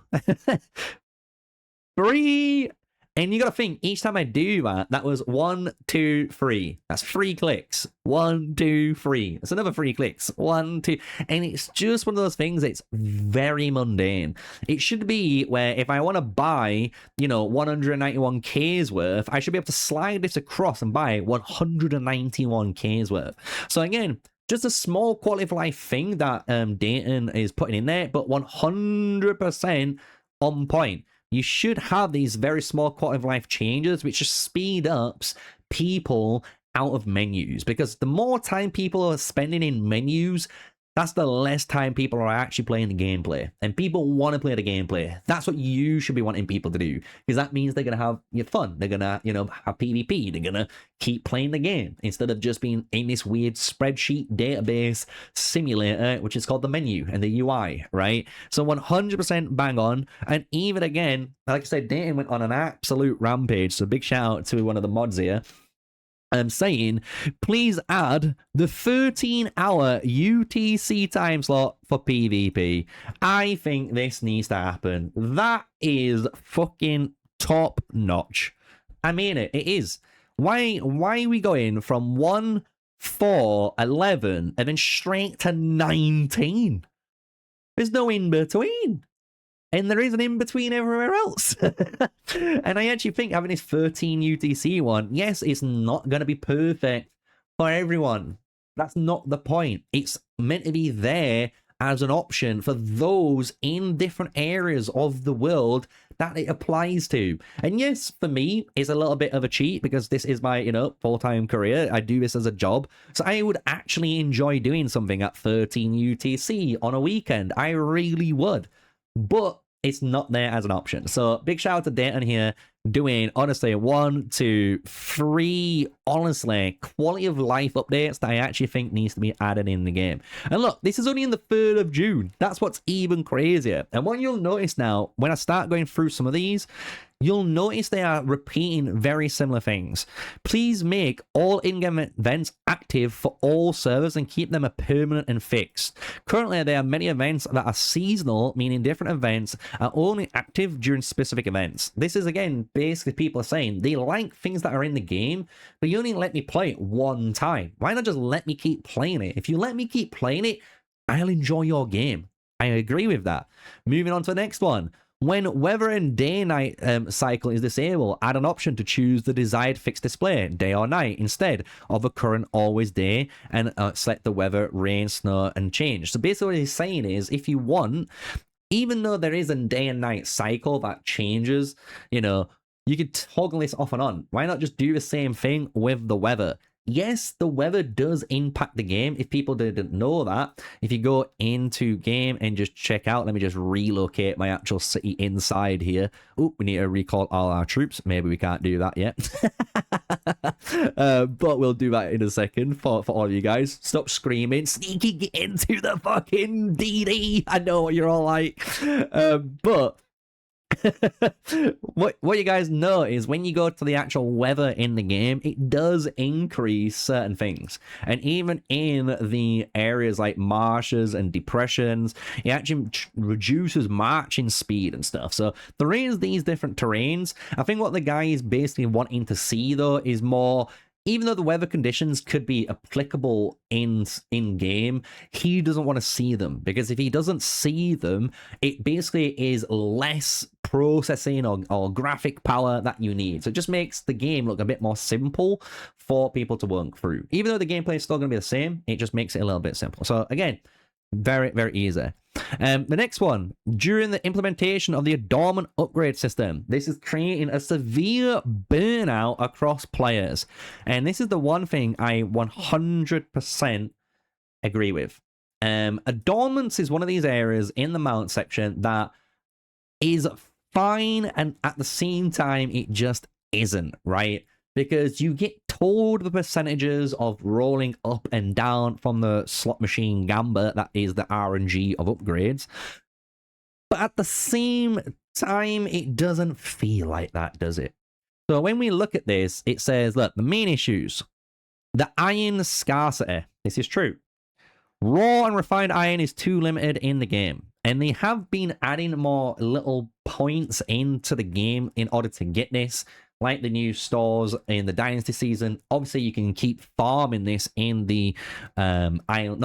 3. And you got to think, each time I do that, that was 1, 2, 3. That's 3 clicks. 1, 2, 3. That's another 3 clicks. 1, 2. And it's just one of those things that's very mundane. It should be where if I want to buy, 191K's worth, I should be able to slide this across and buy 191K's worth. So again, just a small quality of life thing that Dayton is putting in there, but 100% on point. You should have these very small quality of life changes, which just speed up people out of menus. Because the more time people are spending in menus, that's the less time people are actually playing the gameplay. And people want to play the gameplay. That's what you should be wanting people to do. Because that means they're going to have fun. They're going to, have PvP. They're going to keep playing the game instead of just being in this weird spreadsheet database simulator, which is called the menu and the UI, right? So 100% bang on. And even again, like I said, Dayton went on an absolute rampage. So big shout out to one of the mods here. I'm saying, please add the 13-hour UTC time slot for PvP. I think this needs to happen. That is fucking top notch. I mean it. It is. Why are we going from 1, 4, 11, and then straight to 19? There's no in between. And there is an in-between everywhere else. And I actually think having this 13 UTC one, yes, it's not going to be perfect for everyone. That's not the point. It's meant to be there as an option for those in different areas of the world that it applies to. And yes, for me, it's a little bit of a cheat because this is my, full-time career. I do this as a job. So I would actually enjoy doing something at 13 UTC on a weekend. I really would. But it's not there as an option. So big shout out to Dayton here, doing honestly 1, 2, 3 honestly quality of life updates that I actually think needs to be added in the game. And look, this is only in the 3rd of June. That's what's even crazier. And what you'll notice now, when I start going through some of these, you'll notice they are repeating very similar things. Please make all in-game events active for all servers and keep them permanent and fixed. Currently, there are many events that are seasonal, meaning different events are only active during specific events. This is, again, basically people are saying they like things that are in the game, but you only let me play it one time. Why not just let me keep playing it? If you let me keep playing it, I'll enjoy your game. I agree with that. Moving on to the next one. When weather and day-night cycle is disabled, add an option to choose the desired fixed display, day or night, instead of the current always day, and select the weather, rain, snow, and change. So basically what he's saying is, if you want, even though there is a day and night cycle that changes, you know, you could toggle this off and on. Why not just do the same thing with the weather? Yes, the weather does impact the game. If people didn't know that, if you go into game and just check out, let me just relocate my actual city inside here. Oh, we need to recall all our troops. Maybe we can't do that yet. But we'll do that in a second for all of you guys. Stop screaming. Sneaky, get into the fucking DD. I know what you're all like. But what you guys know is when you go to the actual weather in the game, it does increase certain things, and even in the areas like marshes and depressions, it actually reduces marching speed and stuff. So there is these different terrains. I think what the guy is basically wanting to see though is more, even though the weather conditions could be applicable in game, he doesn't want to see them, because if he doesn't see them, it basically is less processing or graphic power that you need. So it just makes the game look a bit more simple for people to work through. Even though the gameplay is still going to be the same, it just makes it a little bit simple. So again, very, very easy. The next one, during the implementation of the adornment upgrade system, this is creating a severe burnout across players. And this is the one thing I 100% agree with. Adornments is one of these areas in the mount section that is fine, and at the same time, it just isn't, right? Because you get told the percentages of rolling up and down from the slot machine gambit, that is the RNG of upgrades. But at the same time, it doesn't feel like that, does it? So when we look at this, it says, look, the main issues. The iron scarcity. This is true. Raw and refined iron is too limited in the game. And they have been adding more little points into the game in order to get this. Like the new stores in the Dynasty season. Obviously, you can keep farming this in the not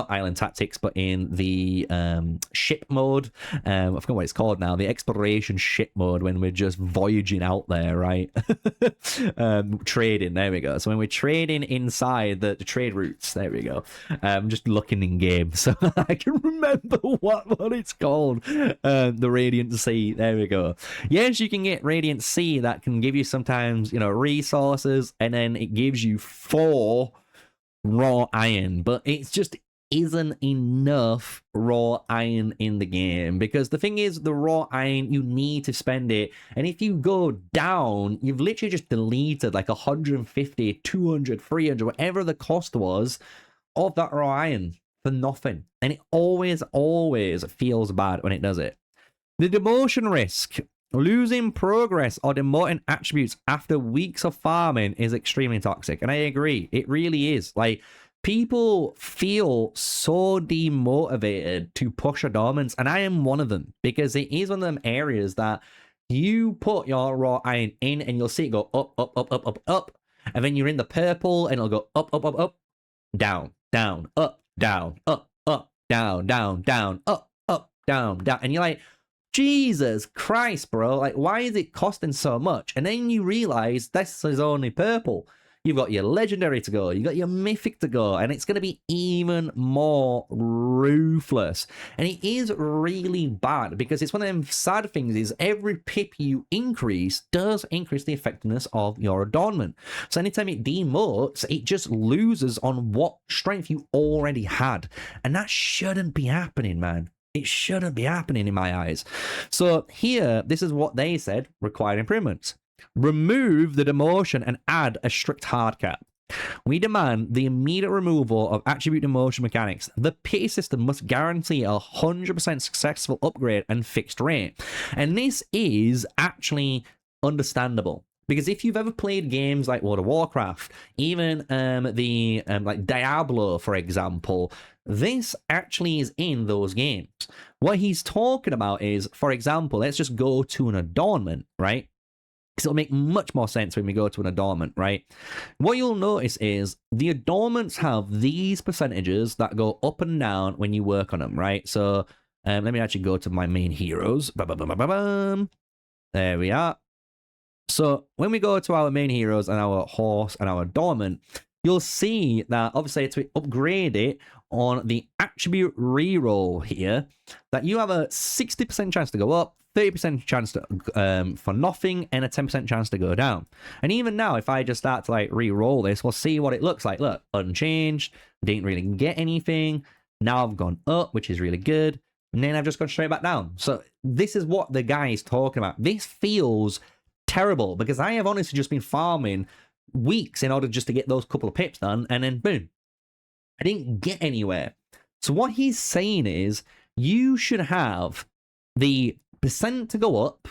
island tactics, but in the ship mode. I forgot what it's called now. The exploration ship mode, when we're just voyaging out there, right? Trading, there we go. So when we're trading inside the trade routes, there we go. Just looking in game, so I can remember what it's called. The Radiant Sea, there we go. Yes, you can get Radiant Sea that can give you sometimes, you know, resources, and then it gives you 4 raw iron, but it just isn't enough raw iron in the game, because the thing is, the raw iron, you need to spend it, and if you go down, you've literally just deleted like 150, 200, 300, whatever the cost was of that raw iron for nothing. And it always feels bad when it does it. The demotion risk. Losing progress or demoting attributes after weeks of farming is extremely toxic. And I agree. It really is. Like, people feel so demotivated to push adornments, and I am one of them, because it is one of them areas that you put your raw iron in and you'll see it go up, up, up, up, up, up. And then you're in the purple and it'll go up, up, up, up, down, down, up, down, up, up, down, down, down, up, down, down. And you're like, Jesus Christ, bro, like, why is it costing so much? And then you realize this is only purple. You've got your legendary to go, you got your mythic to go, and it's going to be even more ruthless. And it is really bad, because it's one of them sad things is every pip you increase does increase the effectiveness of your adornment. So anytime it demotes, it just loses on what strength you already had. And that shouldn't be happening, man. It shouldn't be happening in my eyes. So here, this is what they said, required improvements. Remove the demotion and add a strict hard cap. We demand the immediate removal of attribute demotion mechanics. The pay system must guarantee a 100% successful upgrade and fixed rate. And this is actually understandable. Because if you've ever played games like World of Warcraft, even like Diablo, for example, this actually is in those games. What he's talking about is, for example, let's just go to an adornment, right? Because it'll make much more sense when we go to an adornment, right? What you'll notice is the adornments have these percentages that go up and down when you work on them, right? So Let me actually go to my main heroes. There we are. So when we go to our main heroes and our horse and our dormant, you'll see that obviously to upgrade it on the attribute reroll here, that you have a 60% chance to go up, 30% chance to, for nothing, and a 10% chance to go down. And even now, if I just start to like re-roll this, we'll see what it looks like. Look, unchanged, didn't really get anything. Now I've gone up, which is really good. And then I've just gone straight back down. So this is what the guy is talking about. This feels terrible because I have honestly just been farming weeks in order just to get those couple of pips done, and then boom, I didn't get anywhere. So what he's saying is you should have the percent to go up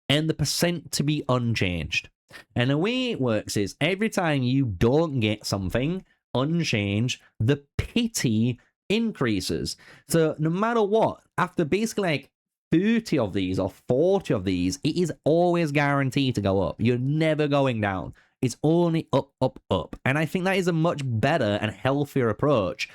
and the percent to be unchanged. And the way it works is every time you don't get something unchanged, the pity increases. So no matter what, after basically like 30 of these or 40 of these, it is always guaranteed to go up. You're never going down. It's only up, up, up. And I think that is a much better and healthier approach.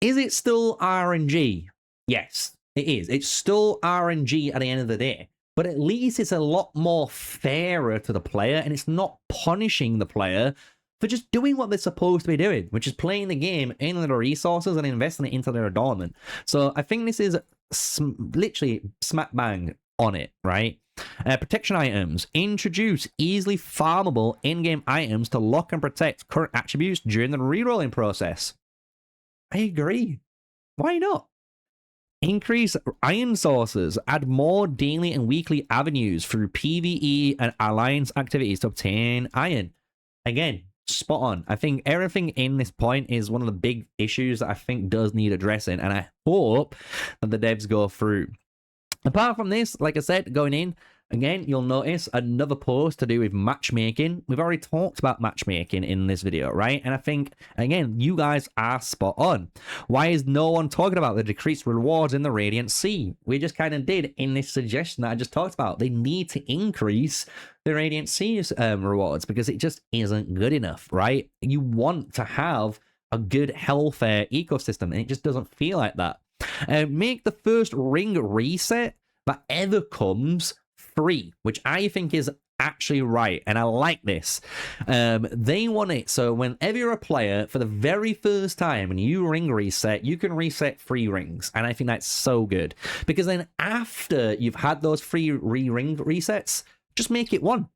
Is it still RNG? Yes, it is. It's still RNG at the end of the day. But at least it's a lot more fairer to the player, and it's not punishing the player for just doing what they're supposed to be doing, which is playing the game in the resources and investing it into their adornment. So I think this is literally smack bang on it, right? Protection items. Introduce easily farmable in-game items to lock and protect current attributes during the rerolling process. I agree. Why not? Increase iron sources. Add more daily and weekly avenues through PvE and alliance activities to obtain iron. Again, spot on. I think everything in this point is one of the big issues that I think does need addressing, and I hope that the devs go through. Apart from this, like I said, going in, again, you'll notice another post to do with matchmaking. We've already talked about matchmaking in this video, right? And I think, again, you guys are spot on. Why is no one talking about the decreased rewards in the Radiant Sea? We just kind of did in this suggestion that I just talked about. They need to increase the Radiant Sea rewards because it just isn't good enough, right? You want to have a good, healthy ecosystem, and it just doesn't feel like that. Make the first ring reset that ever comes free, which I think is actually right, and I like this. They want it so whenever you're a player for the very first time and you ring reset, you can reset 3 rings, and I think that's so good because then after you've had those 3 ring resets, just make it 1,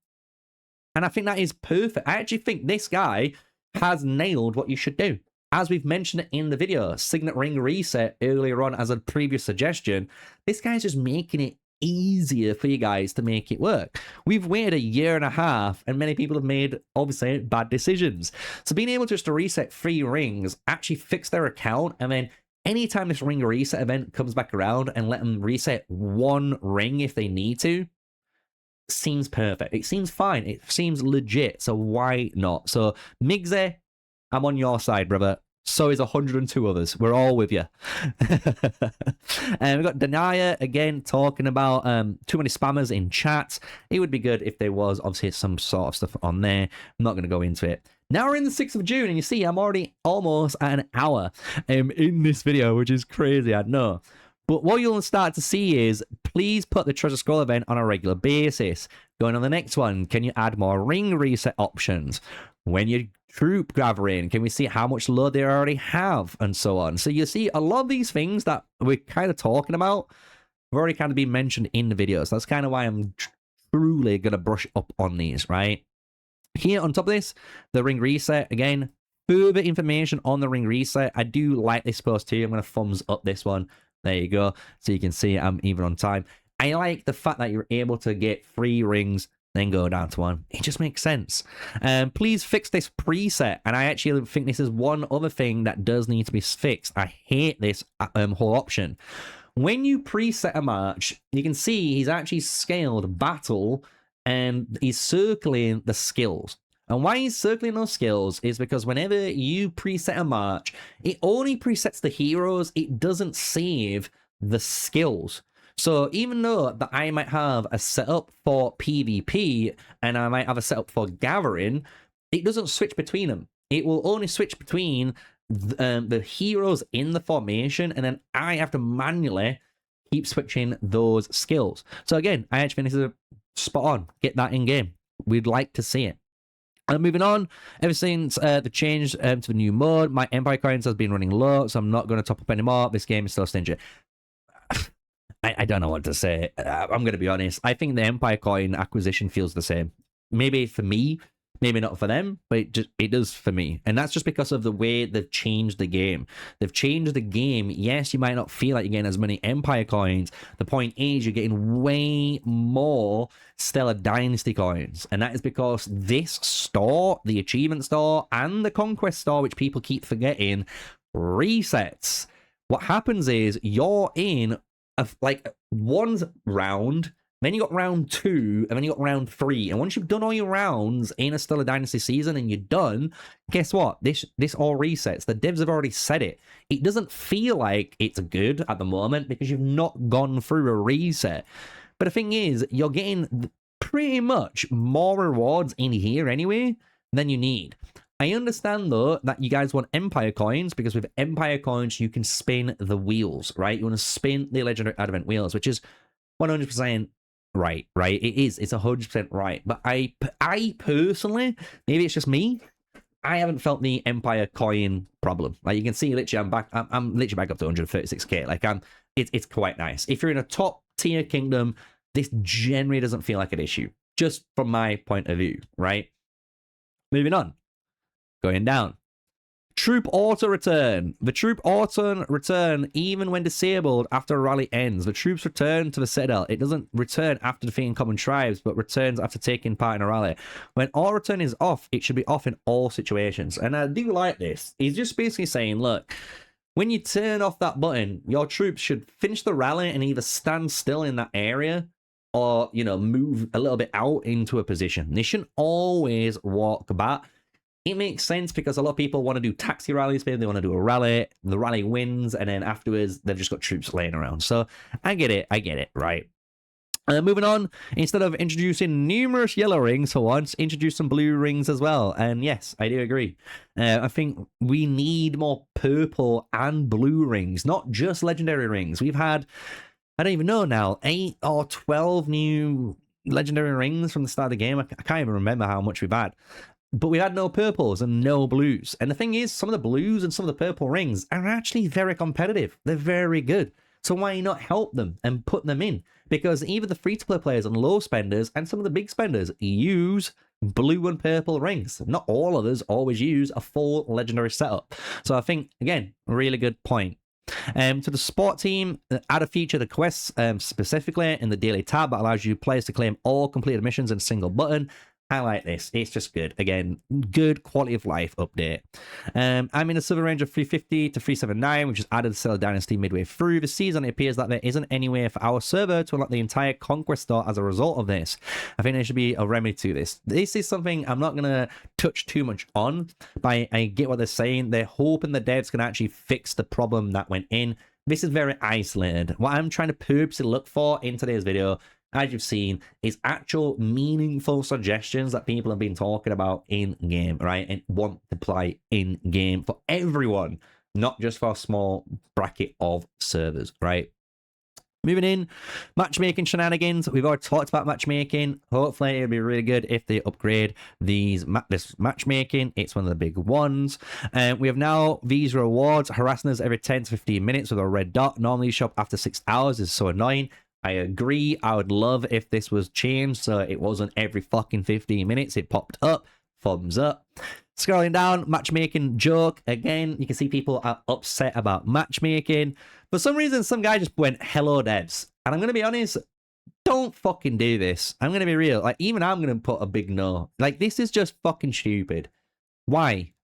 and I think that is perfect. I actually think this guy has nailed what you should do. As we've mentioned in the video, Signet Ring Reset earlier on as a previous suggestion, this guy's just making it easier for you guys to make it work. We've waited a year and a half, and many people have made, obviously, bad decisions. So being able just to reset 3 rings, actually fix their account, and then anytime this ring reset event comes back around and let them reset 1 ring if they need to, seems perfect. It seems fine. It seems legit. So why not? So Migze, I'm on your side, brother. So is 102 others. We're all with you. And we've got Denia again talking about too many spammers in chat. It would be good if there was obviously some sort of stuff on there. I'm not going to go into it. Now we're in the 6th of June, and you see I'm already almost at an hour in this video, which is crazy, I know. But what you'll start to see is, please put the Treasure Scroll event on a regular basis. Going on the next one, can you add more ring reset options? When you troop gathering, can we see how much load they already have, and so on? So you see a lot of these things that we're kind of talking about have already kind of been mentioned in the videos. That's kind of why I'm truly going to brush up on these, right? Here on top of this, the ring reset, again, further information on the ring reset. I do like this post too. I'm going to thumbs up this one. There you go. So you can see I'm even on time. I like the fact that you're able to get 3 rings, then go down to 1. It just makes sense. Please fix this preset. And I actually think this is one other thing that does need to be fixed. I hate this whole option. When you preset a march, you can see he's actually scaled battle and he's circling the skills. And why he's circling those skills is because whenever you preset a march, it only presets the heroes. It doesn't save the skills. So even though that I might have a setup for PvP and I might have a setup for gathering, it doesn't switch between them. It will only switch between the heroes in the formation, and then I have to manually keep switching those skills. So again, I actually think this is a spot on. Get that in game. We'd like to see it. And moving on, ever since the change to the new mode, my Empire coins has been running low, so I'm not going to top up anymore. This game is still stingy. I don't know what to say. I'm going to be honest. I think the Empire coin acquisition feels the same. Maybe for me, maybe not for them, but it does for me. And that's just because of the way they've changed the game. They've changed the game. Yes, you might not feel like you're getting as many Empire coins. The point is you're getting way more Stellar Dynasty coins. And that is because this store, the Achievement Store, and the Conquest Store, which people keep forgetting, resets. What happens is you're in like one round, then you got round 2, and then you got round 3. And once you've done all your rounds in a Stellar Dynasty season and you're done, guess what? This all resets. The devs have already said it. It doesn't feel like it's good at the moment because you've not gone through a reset. But the thing is, you're getting pretty much more rewards in here anyway than you need. I understand, though, that you guys want Empire coins, because with Empire coins, you can spin the wheels, right? You want to spin the Legendary Advent wheels, which is 100% right? It is. It's 100% right. But I personally, maybe it's just me, I haven't felt the Empire coin problem. Like, you can see, literally, I'm literally back up to 136k. Like, it's quite nice. If you're in a top tier kingdom, this generally doesn't feel like an issue, just from my point of view, right? Moving on. Going down. Troop auto return. The troop auto return even when disabled after a rally ends. The troops return to the citadel. It doesn't return after defeating common tribes, but returns after taking part in a rally. When auto return is off, it should be off in all situations. And I do like this. He's just basically saying, look, when you turn off that button, your troops should finish the rally and either stand still in that area or, you know, move a little bit out into a position. They shouldn't always walk back. It makes sense because a lot of people want to do taxi rallies, maybe they want to do a rally, the rally wins, and then afterwards they've just got troops laying around. So I get it, right? Moving on, instead of introducing numerous yellow rings for once, introduce some blue rings as well. And yes, I do agree. I think we need more purple and blue rings, not just legendary rings. We've had, I don't even know now, 8 or 12 new legendary rings from the start of the game. I can't even remember how much we've had. But we had no purples and no blues. And the thing is, some of the blues and some of the purple rings are actually very competitive. They're very good. So why not help them and put them in? Because even the free-to-play players and low spenders and some of the big spenders use blue and purple rings. Not all of us always use a full legendary setup. So I think, again, really good point. To the sport team, add a feature, the quests specifically in the daily tab that allows you players to claim all completed missions in a single button. I like this. It's just good. Again, good quality of life update. I'm in a silver range of 350 to 379, which is added to Stellar Dynasty midway through the season. It appears that there isn't any way for our server to unlock the entire Conquest Store as a result of this. I think there should be a remedy to this. This is something I'm not going to touch too much on, but I get what they're saying. They're hoping the devs can actually fix the problem that went in. This is very isolated. What I'm trying to purposely look for in today's video, as you've seen, is actual meaningful suggestions that people have been talking about in game, right? And want to play in game for everyone, not just for a small bracket of servers, right? Moving in, matchmaking shenanigans. We've already talked about matchmaking. Hopefully, it'll be really good if they upgrade this matchmaking. It's one of the big ones. We have now these rewards harassing us every 10 to 15 minutes with a red dot. Normally, show up after 6 hours. Is so annoying. I agree. I would love if this was changed so it wasn't every fucking 15 minutes it popped up. Thumbs up. Scrolling down, matchmaking joke. Again, you can see people are upset about matchmaking. For some reason, some guy just went, hello devs. And I'm going to be honest, don't fucking do this. I'm going to be real. Like, even I'm going to put a big no. Like, this is just fucking stupid. Why?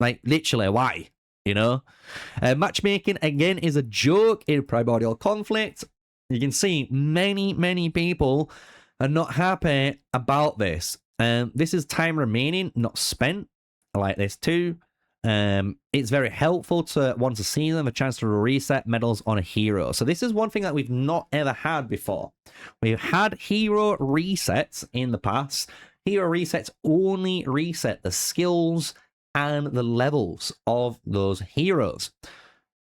Like, literally, why? You know, matchmaking again is a joke in primordial conflict. You can see many people are not happy about this. This is time remaining, not spent. I like this too. It's very helpful to want to see them, a chance to reset medals on a hero. So this is one thing that we've not ever had before. We've had hero resets in the past. Hero resets only reset the skills and the levels of those heroes.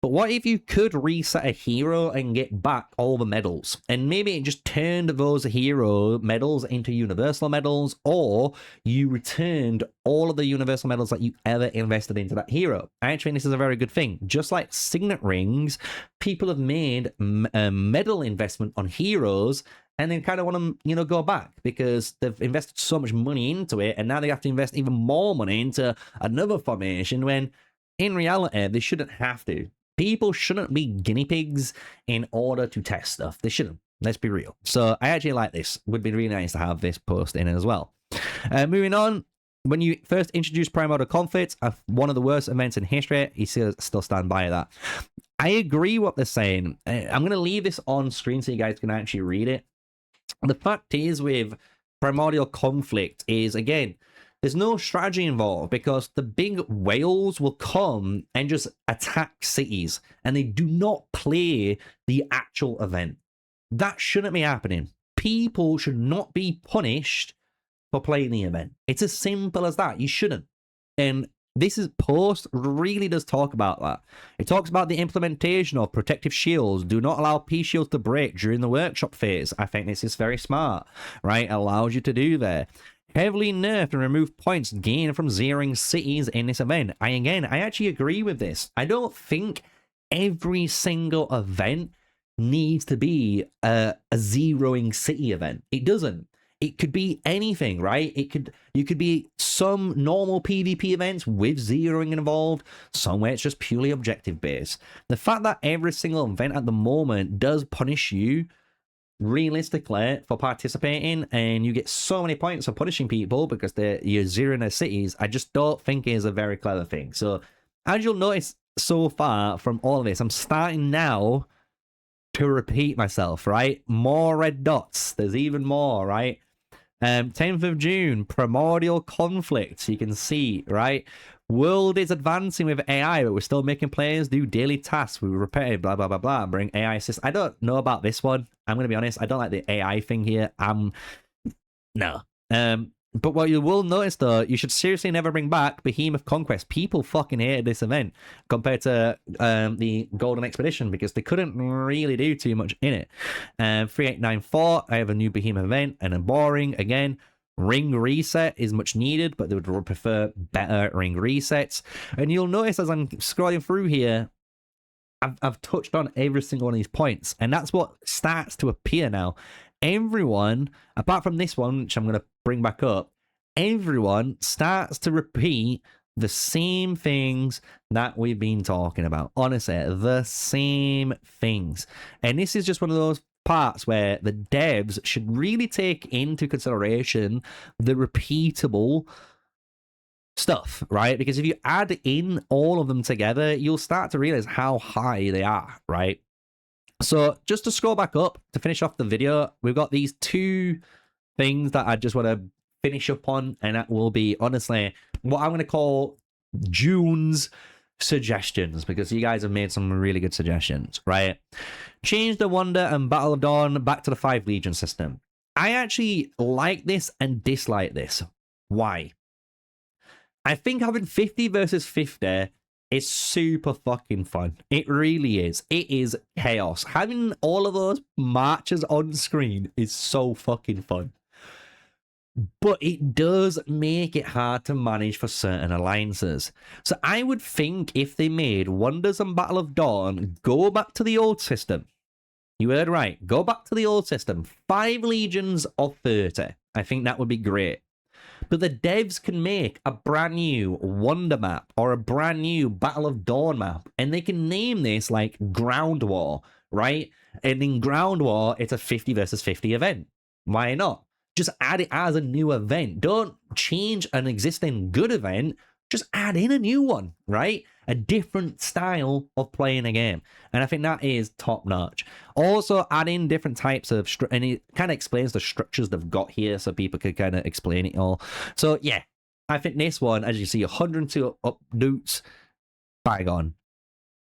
But what if you could reset a hero and get back all the medals? And maybe it just turned those hero medals into universal medals, or you returned all of the universal medals that you ever invested into that hero. I actually think this is a very good thing. Just like signet rings, people have made a medal investment on heroes, and then kind of want to, go back because they've invested so much money into it, and now they have to invest even more money into another formation when in reality they shouldn't have to. People shouldn't be guinea pigs in order to test stuff. They shouldn't. Let's be real. So I actually like this. Would be really nice to have this post in as well. Moving on. When you first introduced Primordial Conflict, one of the worst events in history, you still stand by that. I agree what they're saying. I'm going to leave this on screen so you guys can actually read it. The fact is with Primordial Conflict is, again, there's no strategy involved because the big whales will come and just attack cities and they do not play the actual event. That shouldn't be happening. People should not be punished for playing the event. It's as simple as that. You shouldn't. And this post really does talk about that. It talks about the implementation of protective shields. Do not allow P shields to break during the workshop phase. I think this is very smart, right? It allows you to do that. Heavily nerfed and remove points gained from zeroing cities in this event. I actually agree with this. I don't think every single event needs to be a zeroing city event. It doesn't. It could be anything, right? You could be some normal PvP events with zeroing involved, somewhere it's just purely objective based. The fact that every single event at the moment does punish you realistically for participating, and you get so many points for punishing people because you're zeroing their cities, I just don't think is a very clever thing. So as you'll notice so far from all of this, I'm starting now to repeat myself, right? More red dots. There's even more, right? 10th of June, Primordial Conflict. You can see, right? World is advancing with AI, but we're still making players do daily tasks. We repeat blah, blah, blah, blah, bring AI assist. I don't know about this one. I'm going to be honest. I don't like the AI thing here. No. But what you will notice, though, you should seriously never bring back Behemoth Conquest. People fucking hated this event compared to the Golden Expedition because they couldn't really do too much in it. 3894, I have a new Behemoth event, and a boring, again. Ring reset is much needed, but they would prefer better ring resets. And you'll notice as I'm scrolling through here, I've touched on every single one of these points, and that's what starts to appear now. Everyone, apart from this one, which I'm going to bring back up, everyone starts to repeat the same things that we've been talking about. Honestly, the same things. And this is just one of those parts where the devs should really take into consideration the repeatable stuff, right? Because if you add in all of them together, you'll start to realize how high they are, right? So just to scroll back up to finish off the video, we've got these two things that I just want to finish up on, and that will be honestly what I'm going to call June's suggestions, because you guys have made some really good suggestions, right? Change the Wonder and Battle of Dawn back to the 5 Legion system. I actually like this and dislike this. Why? I think having 50 versus 50 is super fucking fun. It really is. It is chaos. Having all of those marches on screen is so fucking fun. But it does make it hard to manage for certain alliances. So I would think if they made Wonders and Battle of Dawn go back to the old system. You heard right. Go back to the old system. 5 legions of 30. I think that would be great. But the devs can make a brand new Wonder map or a brand new Battle of Dawn map. And they can name this like Ground War, right? And in Ground War, it's a 50 versus 50 event. Why not? Just add it as a new event. Don't change an existing good event. Just add in a new one, right? A different style of playing a game. And I think that is top notch. Also, add in different types of... and it kind of explains the structures they've got here so people could kind of explain it all. So, yeah. I think this one, as you see, 102 updates. Bang on.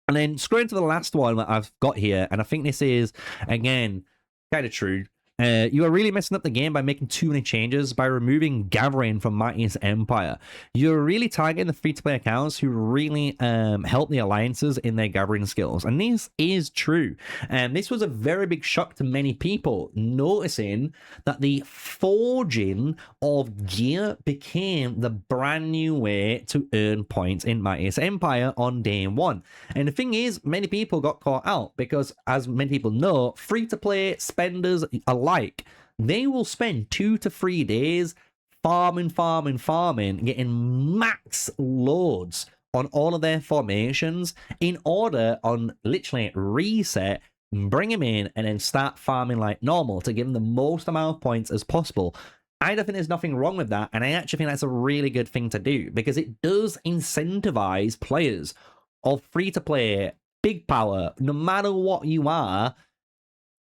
And then scrolling to the last one that I've got here. And I think this is, again, kind of true. You are really messing up the game by making too many changes by removing gathering from Mightiest Empire. You're really targeting the free-to-play accounts who really help the alliances in their gathering skills. And this is true. And this was a very big shock to many people, noticing that the forging of gear became the brand new way to earn points in Mightiest Empire on day one. And the thing is, many people got caught out because, as many people know, free-to-play spenders alike, they will spend 2 to 3 days farming, getting max loads on all of their formations in order on literally reset, bring them in, and then start farming like normal to give them the most amount of points as possible. I don't think there's nothing wrong with that, and I actually think that's a really good thing to do because it does incentivize players of free-to-play, big power, no matter what you are,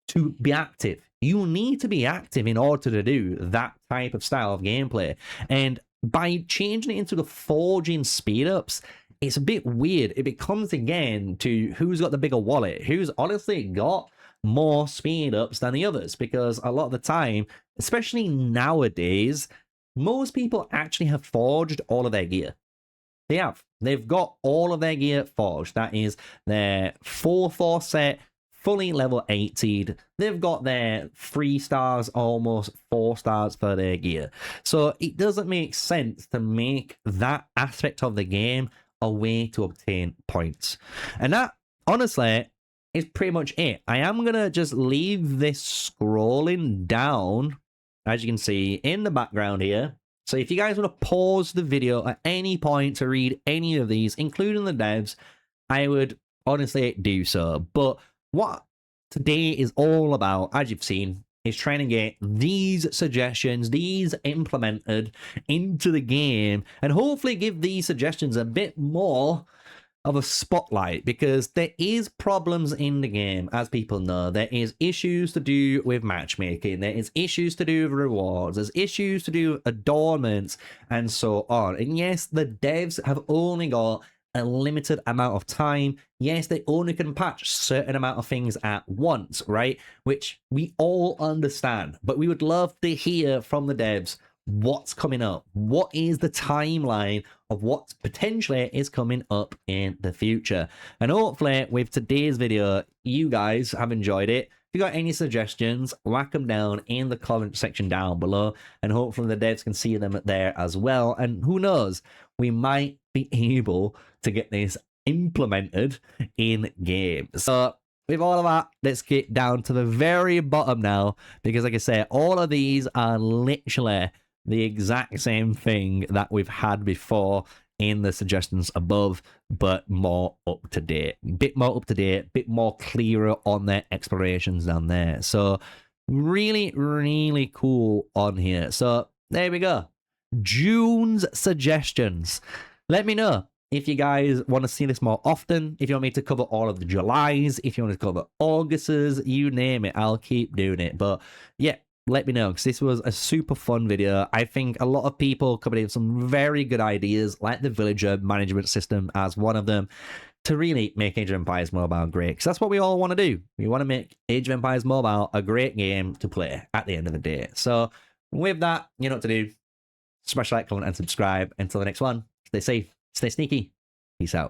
to be active. You need to be active in order to do that type of style of gameplay. And by changing it into the forging speed-ups, it's a bit weird. It becomes, again, to who's got the bigger wallet, who's honestly got more speed-ups than the others. Because a lot of the time, especially nowadays, most people actually have forged all of their gear. They have. They've got all of their gear forged. That is their 4-4 set, fully level 80'd. They've got their 3 stars, almost 4 stars for their gear. So it doesn't make sense to make that aspect of the game a way to obtain points. And that, honestly, is pretty much it. I am going to just leave this scrolling down, as you can see, in the background here. So if you guys want to pause the video at any point to read any of these, including the devs, I would honestly do so. But what today is all about, as you've seen, is trying to get these suggestions, these implemented into the game, and hopefully give these suggestions a bit more of a spotlight, because there is problems in the game, as people know. There is issues to do with matchmaking, there is issues to do with rewards, there's issues to do with adornments, and so on. And yes, the devs have only got a limited amount of time. Yes, they only can patch certain amount of things at once, right? Which we all understand, but we would love to hear from the devs what's coming up. What is the timeline of what potentially is coming up in the future? And hopefully with today's video, you guys have enjoyed it. If you got any suggestions, whack them down in the comment section down below, and hopefully the devs can see them there as well. And who knows, we might be able to get this implemented in game. So with all of that, let's get down to the very bottom now, because like I say, all of these are literally the exact same thing that we've had before in the suggestions above, but more up to date, bit more up to date, bit more clearer on their explorations down there. So really, really cool on here. So there we go. June's suggestions. Let me know if you guys want to see this more often, if you want me to cover all of the Julys, if you want to cover Augusts, you name it, I'll keep doing it. But yeah, let me know, because this was a super fun video. I think a lot of people coming in with some very good ideas, like the villager management system as one of them, to really make Age of Empires Mobile great. Because that's what we all want to do. We want to make Age of Empires Mobile a great game to play at the end of the day. So with that, you know what to do. Smash like, comment, and subscribe. Until the next one, stay safe, stay sneaky. Peace out.